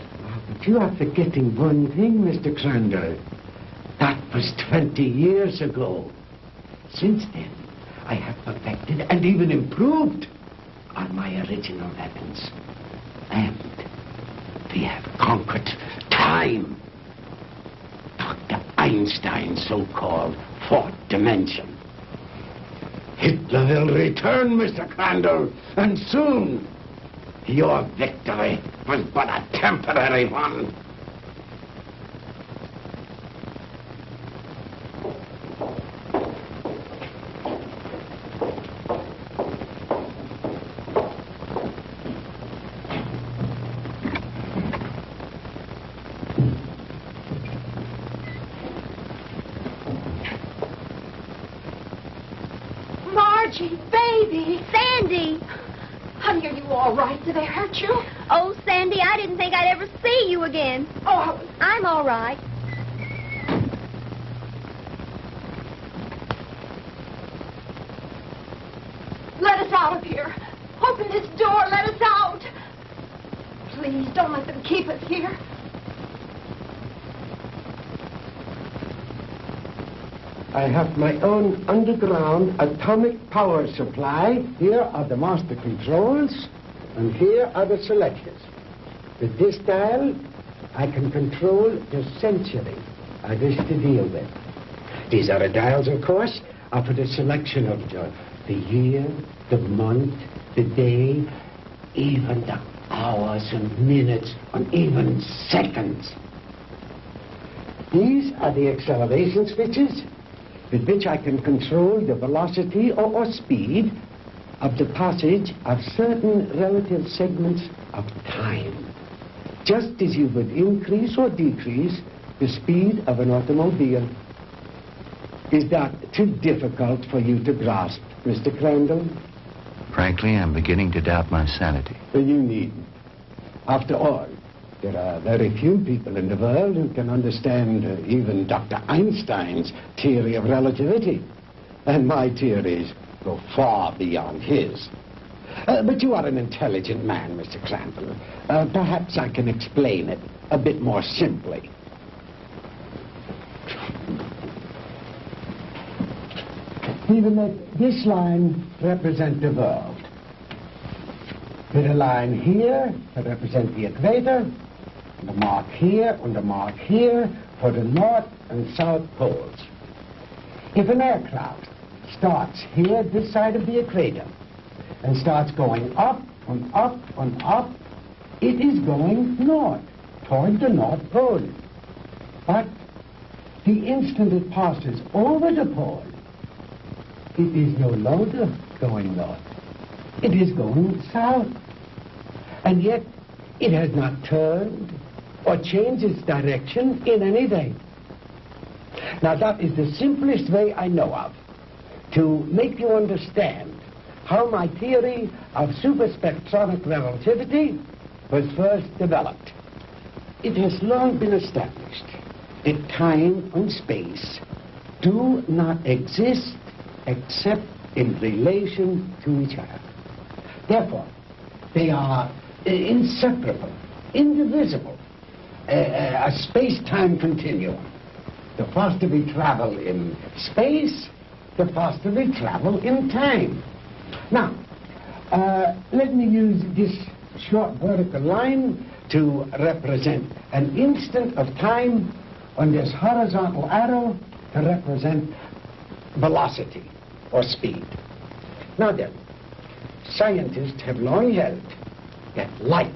But you are forgetting one thing, Mr. Crandall. That was 20 years ago. Since then, I have perfected and even improved on my original weapons. And we have conquered time. Dr. Einstein's so-called fourth dimension. Hitler will return, Mr. Crandall, and soon. Your victory was but a temporary one. Margie, baby! Sandy! Honey, are you all right? Did they hurt you? Oh, Sandy, I didn't think I'd ever see you again. Oh, I'm all right. let us out of here. Open this door. Let us out. Please, don't let them keep us here. I have my own underground atomic power supply. Here are the master controls, and here are the selectors. With this dial, I can control the century I wish to deal with. These other dials, of course, are for the selection of the year, the month, the day, even the hours and minutes, and even seconds. These are the acceleration switches with which I can control the velocity or speed of the passage of certain relative segments of time, just as you would increase or decrease the speed of an automobile. Is that too difficult for you to grasp, Mr. Crandall? Frankly, I'm beginning to doubt my sanity. Well, you needn't. After all, there are very few people in the world who can understand even Dr. Einstein's theory of relativity. And my theories go far beyond his. But you are an intelligent man, Mr. Crandall. Perhaps I can explain it a bit more simply. We will let this line represent the world. With a line here to represent the equator, and a mark here and a mark here for the north and south poles. If an aircraft starts here, this side of the equator, and starts going up and up and up, it is going north, toward the North Pole. But the instant it passes over the pole, it is no longer going north. It is going south. And yet, it has not turned or changed its direction in any way. Now, that is the simplest way I know of to make you understand how my theory of superspectronic relativity was first developed. It has long been established that time and space do not exist except in relation to each other. Therefore, they are inseparable, indivisible, a space-time continuum. The faster we travel in space, the faster we travel in time. Now, let me use this short vertical line to represent an instant of time, and this horizontal arrow to represent velocity or speed. Now then, scientists have long held that light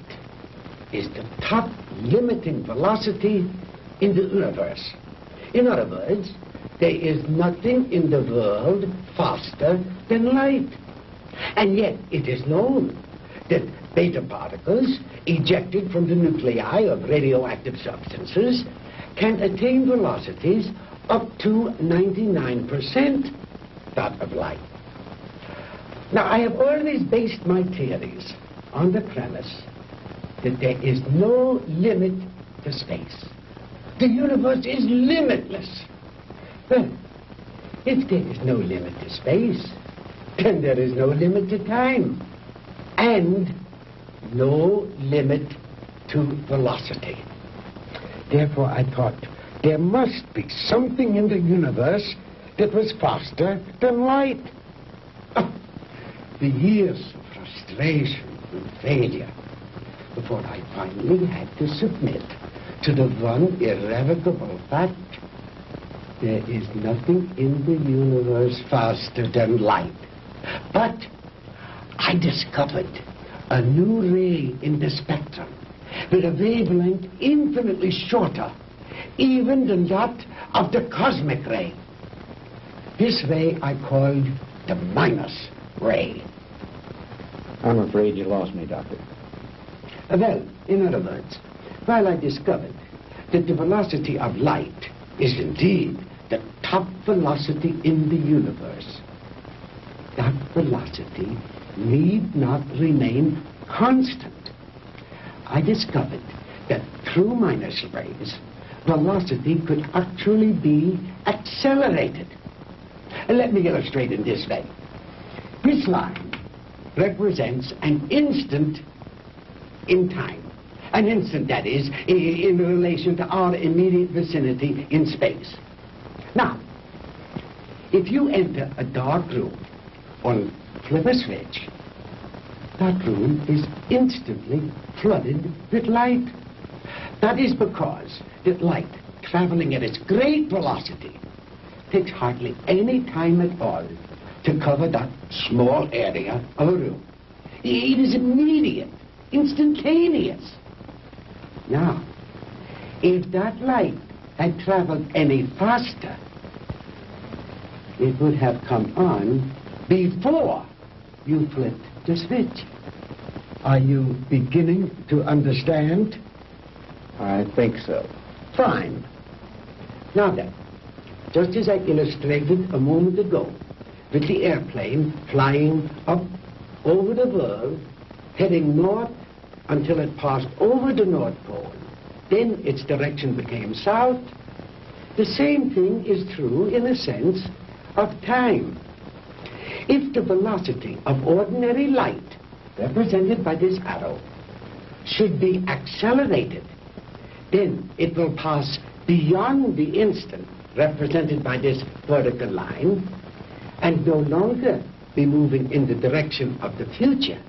is the top limiting velocity in the universe. In other words, there is nothing in the world faster than light. And yet it is known that beta particles ejected from the nuclei of radioactive substances can attain velocities up to 99% that of light. Now, I have always based my theories on the premise that there is no limit to space. The universe is limitless. Well, if there is no limit to space, then there is no limit to time, and no limit to velocity. Therefore, I thought there must be something in the universe that was faster than light. Oh, the years of frustration and failure before I finally had to submit to the one irrevocable fact: there is nothing in the universe faster than light. But I discovered a new ray in the spectrum with a wavelength infinitely shorter even than that of the cosmic ray. This ray I called the minus ray. I'm afraid you lost me, Doctor. Well, in other words, while I discovered that the velocity of light is indeed the top velocity in the universe, that velocity need not remain constant. I discovered that through minus rays, velocity could actually be accelerated. Let me illustrate in this way. This line represents an instant in time. An instant, that is, in relation to our immediate vicinity in space. Now, if you enter a dark room or flip a switch, that room is instantly flooded with light. That is because that light, traveling at its great velocity, takes hardly any time at all to cover that small area of a room. It is immediate, instantaneous. Now, if that light had traveled any faster, it would have come on before you flipped the switch. Are you beginning to understand? I think so. Fine. Now then, just as I illustrated a moment ago, with the airplane flying up over the world, heading north until it passed over the North Pole, then its direction became south. The same thing is true in a sense of time. If the velocity of ordinary light, represented by this arrow, should be accelerated, then it will pass beyond the instant, represented by this vertical line, and no longer be moving in the direction of the future,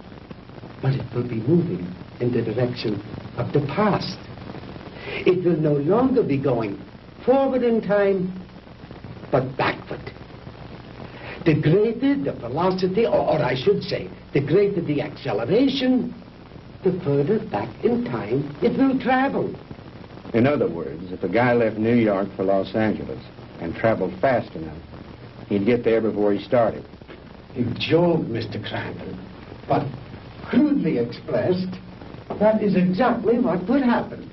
but it will be moving in the direction of the past. It will no longer be going forward in time, but backward. The greater the velocity, or I should say, the greater the acceleration, the further back in time it will travel. In other words, if a guy left New York for Los Angeles and traveled fast enough, he'd get there before he started. You joke, Mr. Crandall, but crudely expressed, that is exactly what would happen.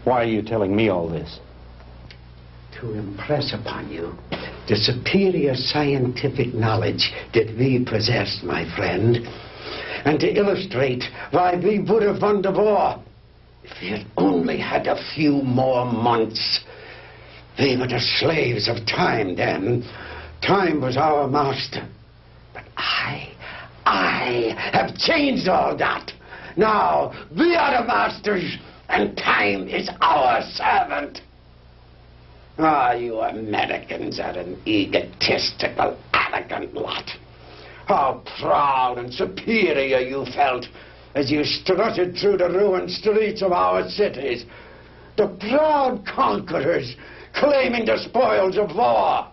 Why are you telling me all this? To impress upon you the superior scientific knowledge that we possess, my friend, and to illustrate why we would have won the war if we had only had a few more months. We were the slaves of time then. Time was our master. But I have changed all that. Now we are the masters, and time is our servant. Ah, you Americans are an egotistical, arrogant lot. How proud and superior you felt as you strutted through the ruined streets of our cities. The proud conquerors claiming the spoils of war.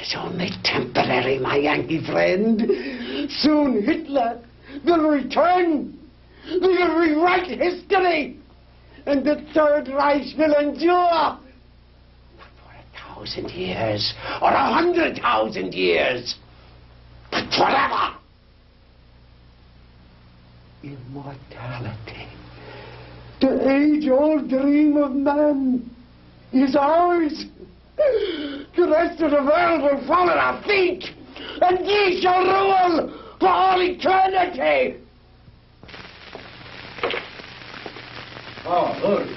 is only temporary, my Yankee friend. Soon Hitler will return. We will rewrite history. And the Third Reich will endure. Not for 1,000 years or 100,000 years, but forever. Immortality. The age-old dream of man is ours. The rest of the world will fall at our feet, and ye shall rule for all eternity. Oh, good.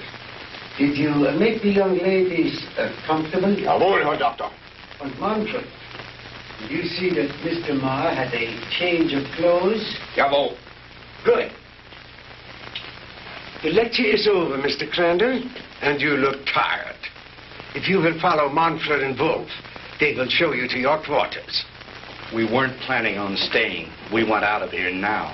Did you make the young ladies comfortable? Jawohl, Herr Doctor. And Manfred, did you see that Mr. Marr had a change of clothes? Jawohl. Good. The lecture is over, Mr. Crandall, and you look tired. If you will follow Manfred and Wolf, they will show you to your quarters. We weren't planning on staying. We want out of here now.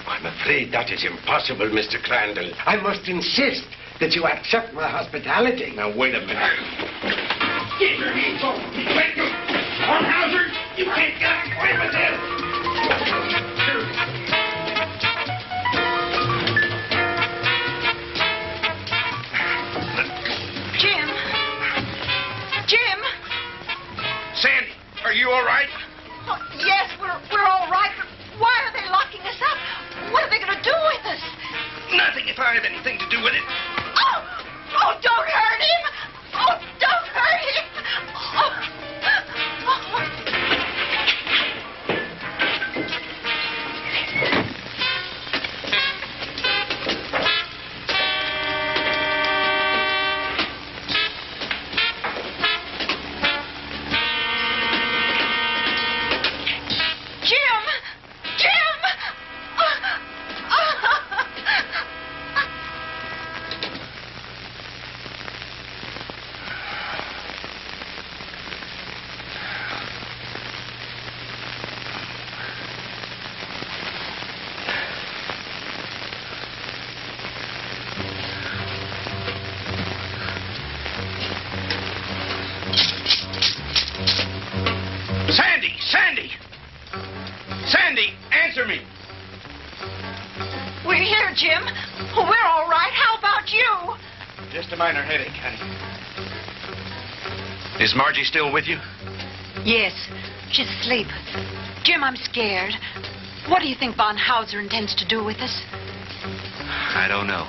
I'm afraid that is impossible, Mr. Crandall. I must insist that you accept my hospitality. Now, wait a minute. Get your hands off me. Wait, Hornhauser, you can't get away with this. Jim! Sandy, are you all right? Oh, yes, we're all right, but why are they locking us up? What are they going to do with us? Nothing if I have anything to do with it. Oh, don't hurt him! Oh, don't hurt him! Sandy, answer me. We're here, Jim. We're all right. How about you? Just a minor headache, honey. Is Margie still with you? Yes, she's asleep. Jim, I'm scared. What do you think von Hauser intends to do with us? I don't know.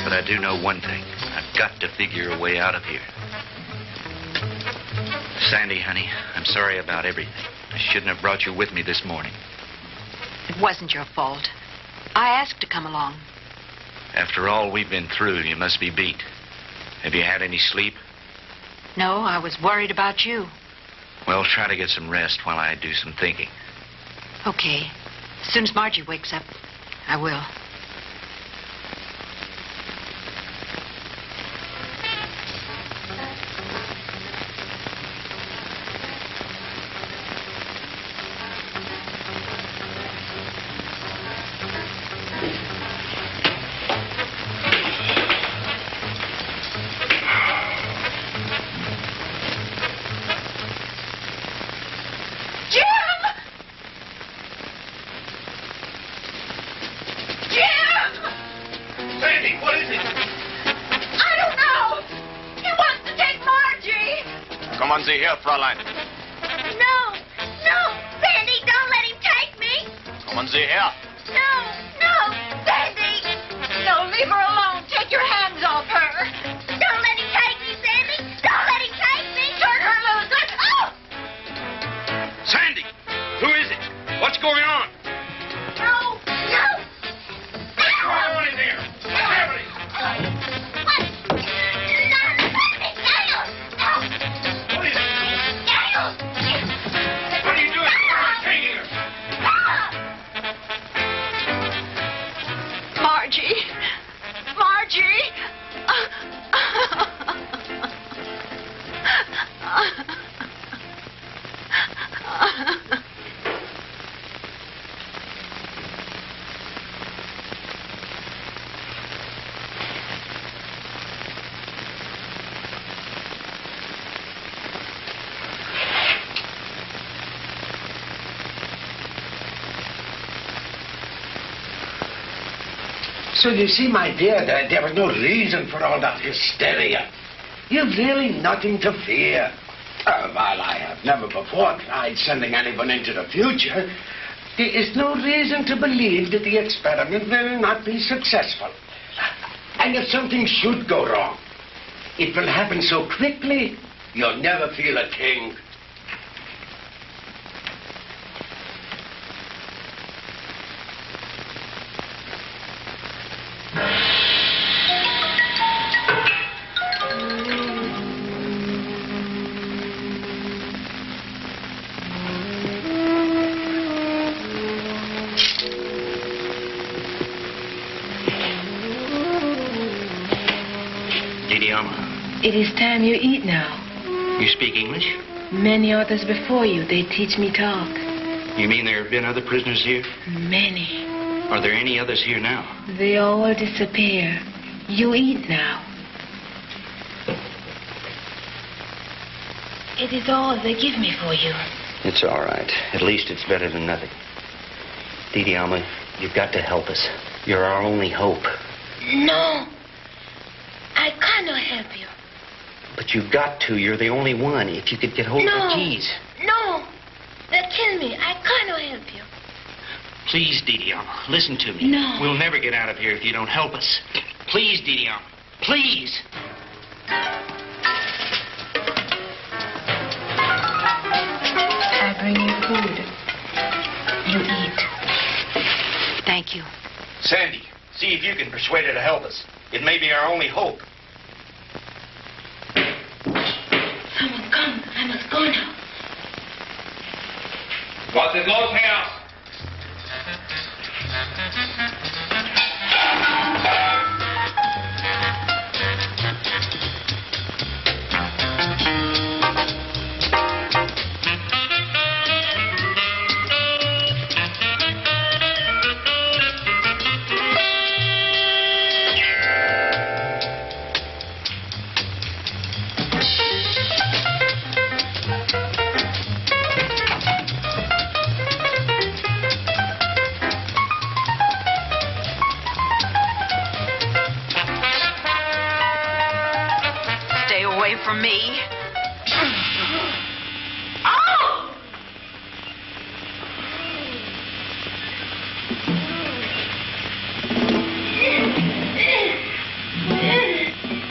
But I do know one thing. I've got to figure a way out of here. Sandy, honey, I'm sorry about everything. I shouldn't have brought you with me this morning. It wasn't your fault. I asked to come along. After all we've been through, you must be beat. Have you had any sleep? No, I was worried about you. Well, try to get some rest while I do some thinking. Okay. As soon as Margie wakes up, I will. Kommen Sie her, Fräulein. No, Sandy, don't let him take me. Kommen Sie her. No, Sandy. No, leave her alone. Take your hands off her. Don't let him take me, Sandy. Don't let him take me. Turn her loose. Oh! Sandy, who is it? What's going on? No. What's going on in there? What's happening? What are you doing? Taking her. So you see, my dear, there was no reason for all that hysteria. You've really nothing to fear. While I have never before tried sending anyone into the future, there is no reason to believe that the experiment will not be successful. And if something should go wrong, it will happen so quickly, you'll never feel a thing. It is time you eat now. You speak English? Many others before you, they teach me talk. You mean there have been other prisoners here? Many. Are there any others here now? They all disappear. You eat now. It is all they give me for you. It's all right. At least it's better than nothing. Didi Alma, you've got to help us. You're our only hope. No. I cannot help you. But you've got to. You're the only one. If you could get hold of the keys. No. They'll kill me. I cannot help you. Please, Didi Alma, listen to me. No. We'll never get out of here if you don't help us. Please, Didi Alma. Please. I bring you food. You eat. Thank you. Sandy, see if you can persuade her to help us. It may be our only hope. Someone come. I must go now. What's it, los house? From me.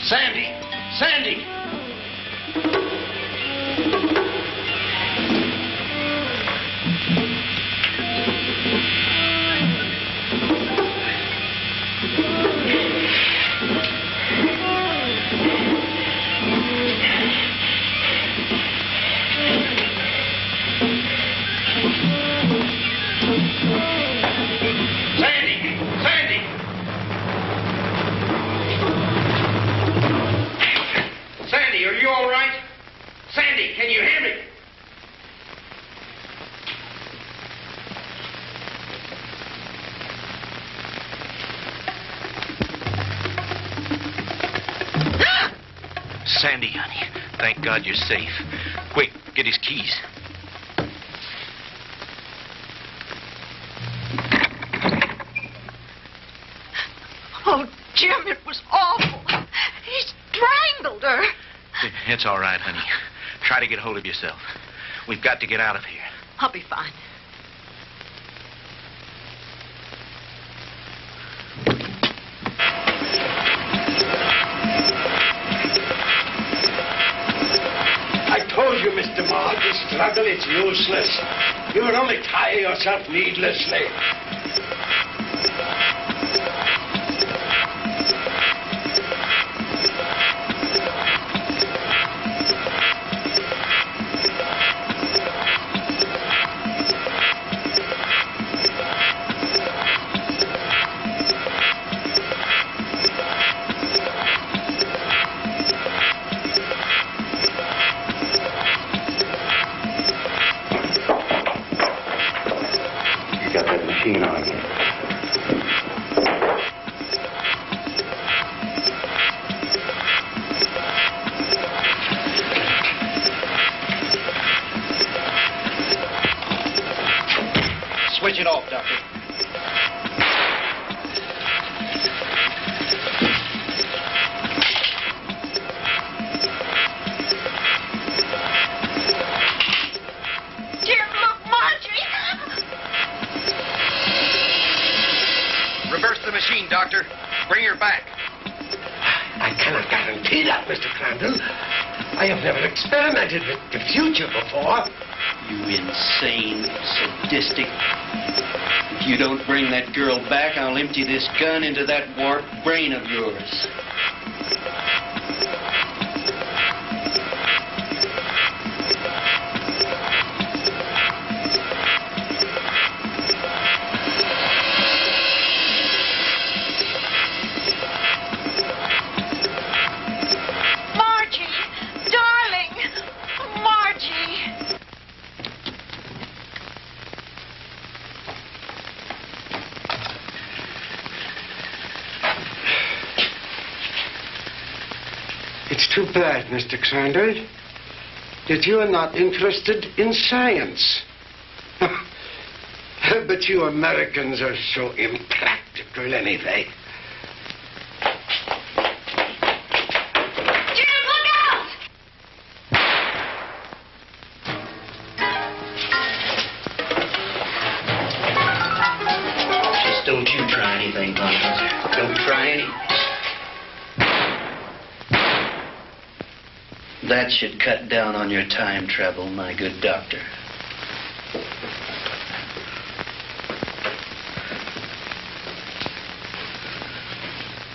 Sandy! Sandy! Can you hear me? Sandy, honey, thank God you're safe. Quick, get his keys. Oh, Jim, it was awful. He strangled her. It's all right, honey. Try to get hold of yourself. We've got to get out of here. I'll be fine. I told you, Mr. Maud, the struggle is useless. You will only tire yourself needlessly. Switch it off, Doctor. speed up, Mr. Crandall. I have never experimented with the future before. You insane, sadistic. If you don't bring that girl back, I'll empty this gun into that warped brain of yours. It's too bad, Mr. Crandall, that you are not interested in science. But you Americans are so impractical anyway. Jim, look out! Just don't you try anything, Bonhauser. Don't try anything. That should cut down on your time travel, my good doctor.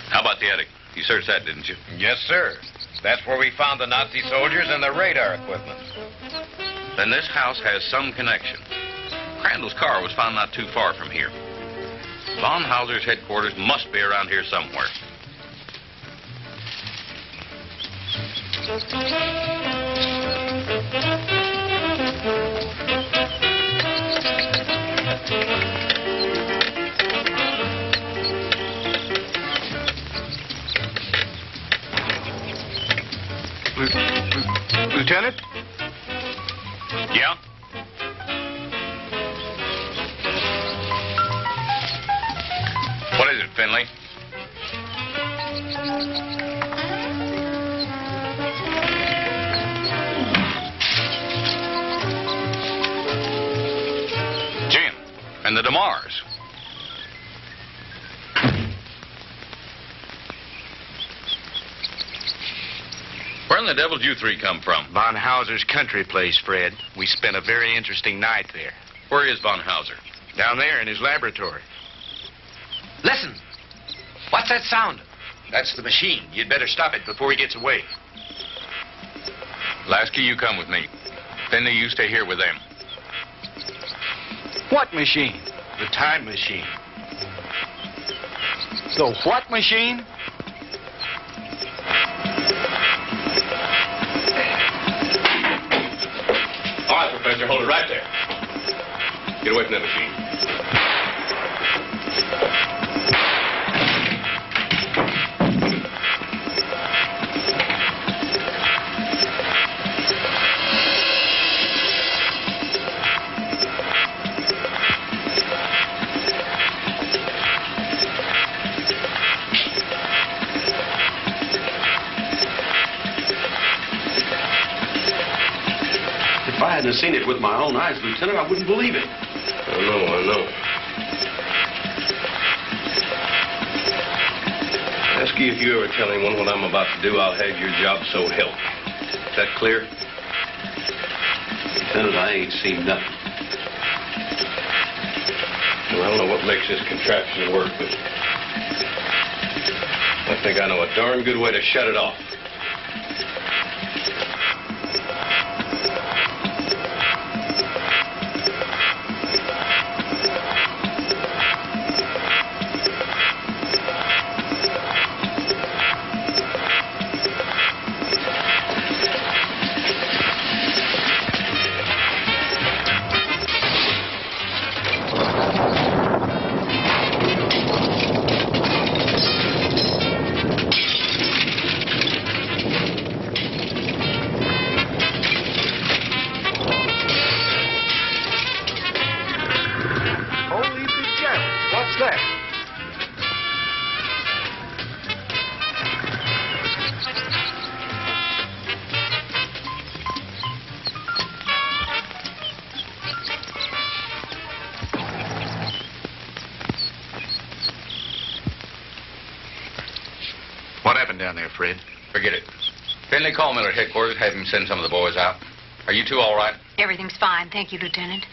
How about the attic? You searched that, didn't you? Yes, sir. That's where we found the Nazi soldiers and their radar equipment. Then this house has some connection. Crandall's car was found not too far from here. Von Hauser's headquarters must be around here somewhere. Lieutenant? Yeah? What is it, Finley? Jim, and the DeMars. Where in the devil did you three come from? Von Hauser's country place, Fred. We spent a very interesting night there. Where is Von Hauser? Down there in his laboratory. Listen. What's that sound? That's the machine. You'd better stop it before he gets away. Lasky, you come with me. Finley, you stay here with them. What machine? The time machine. The what machine? All right, Professor, hold it right there. Get away from that machine. If I hadn't seen it with my own eyes, Lieutenant, I wouldn't believe it. I know. Ask you if you ever tell anyone what I'm about to do, I'll have your job, so help me. Is that clear? Lieutenant, I ain't seen nothing. Well, I don't know what makes this contraption work, but I think I know a darn good way to shut it off. What happened down there, Fred? Forget it. Finley, call Miller at headquarters. Have him send some of the boys out. Are you two all right? Everything's fine. Thank you, Lieutenant.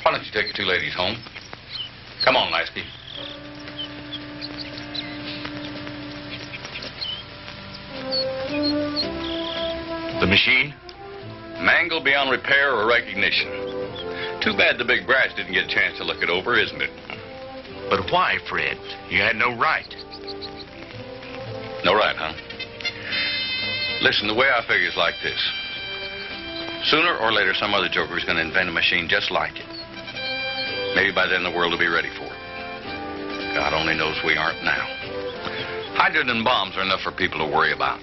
Why don't you take the two ladies home? Come on, Lasky. The machine? Mangled beyond repair or recognition. Too bad the big brass didn't get a chance to look it over, isn't it? But why, Fred? You had no right. No right, huh? Listen, the way I figure is like this. Sooner or later, some other joker is going to invent a machine just like it. Maybe by then the world will be ready for it. God only knows we aren't now. Hydrogen bombs are enough for people to worry about.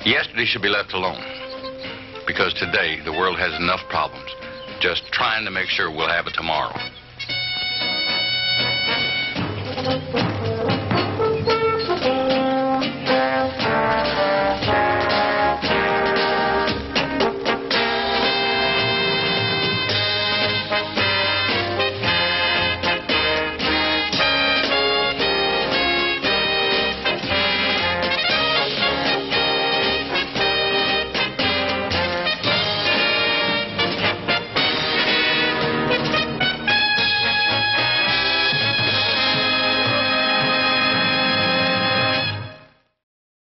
Yesterday should be left alone. Because today, the world has enough problems just trying to make sure we'll have it tomorrow.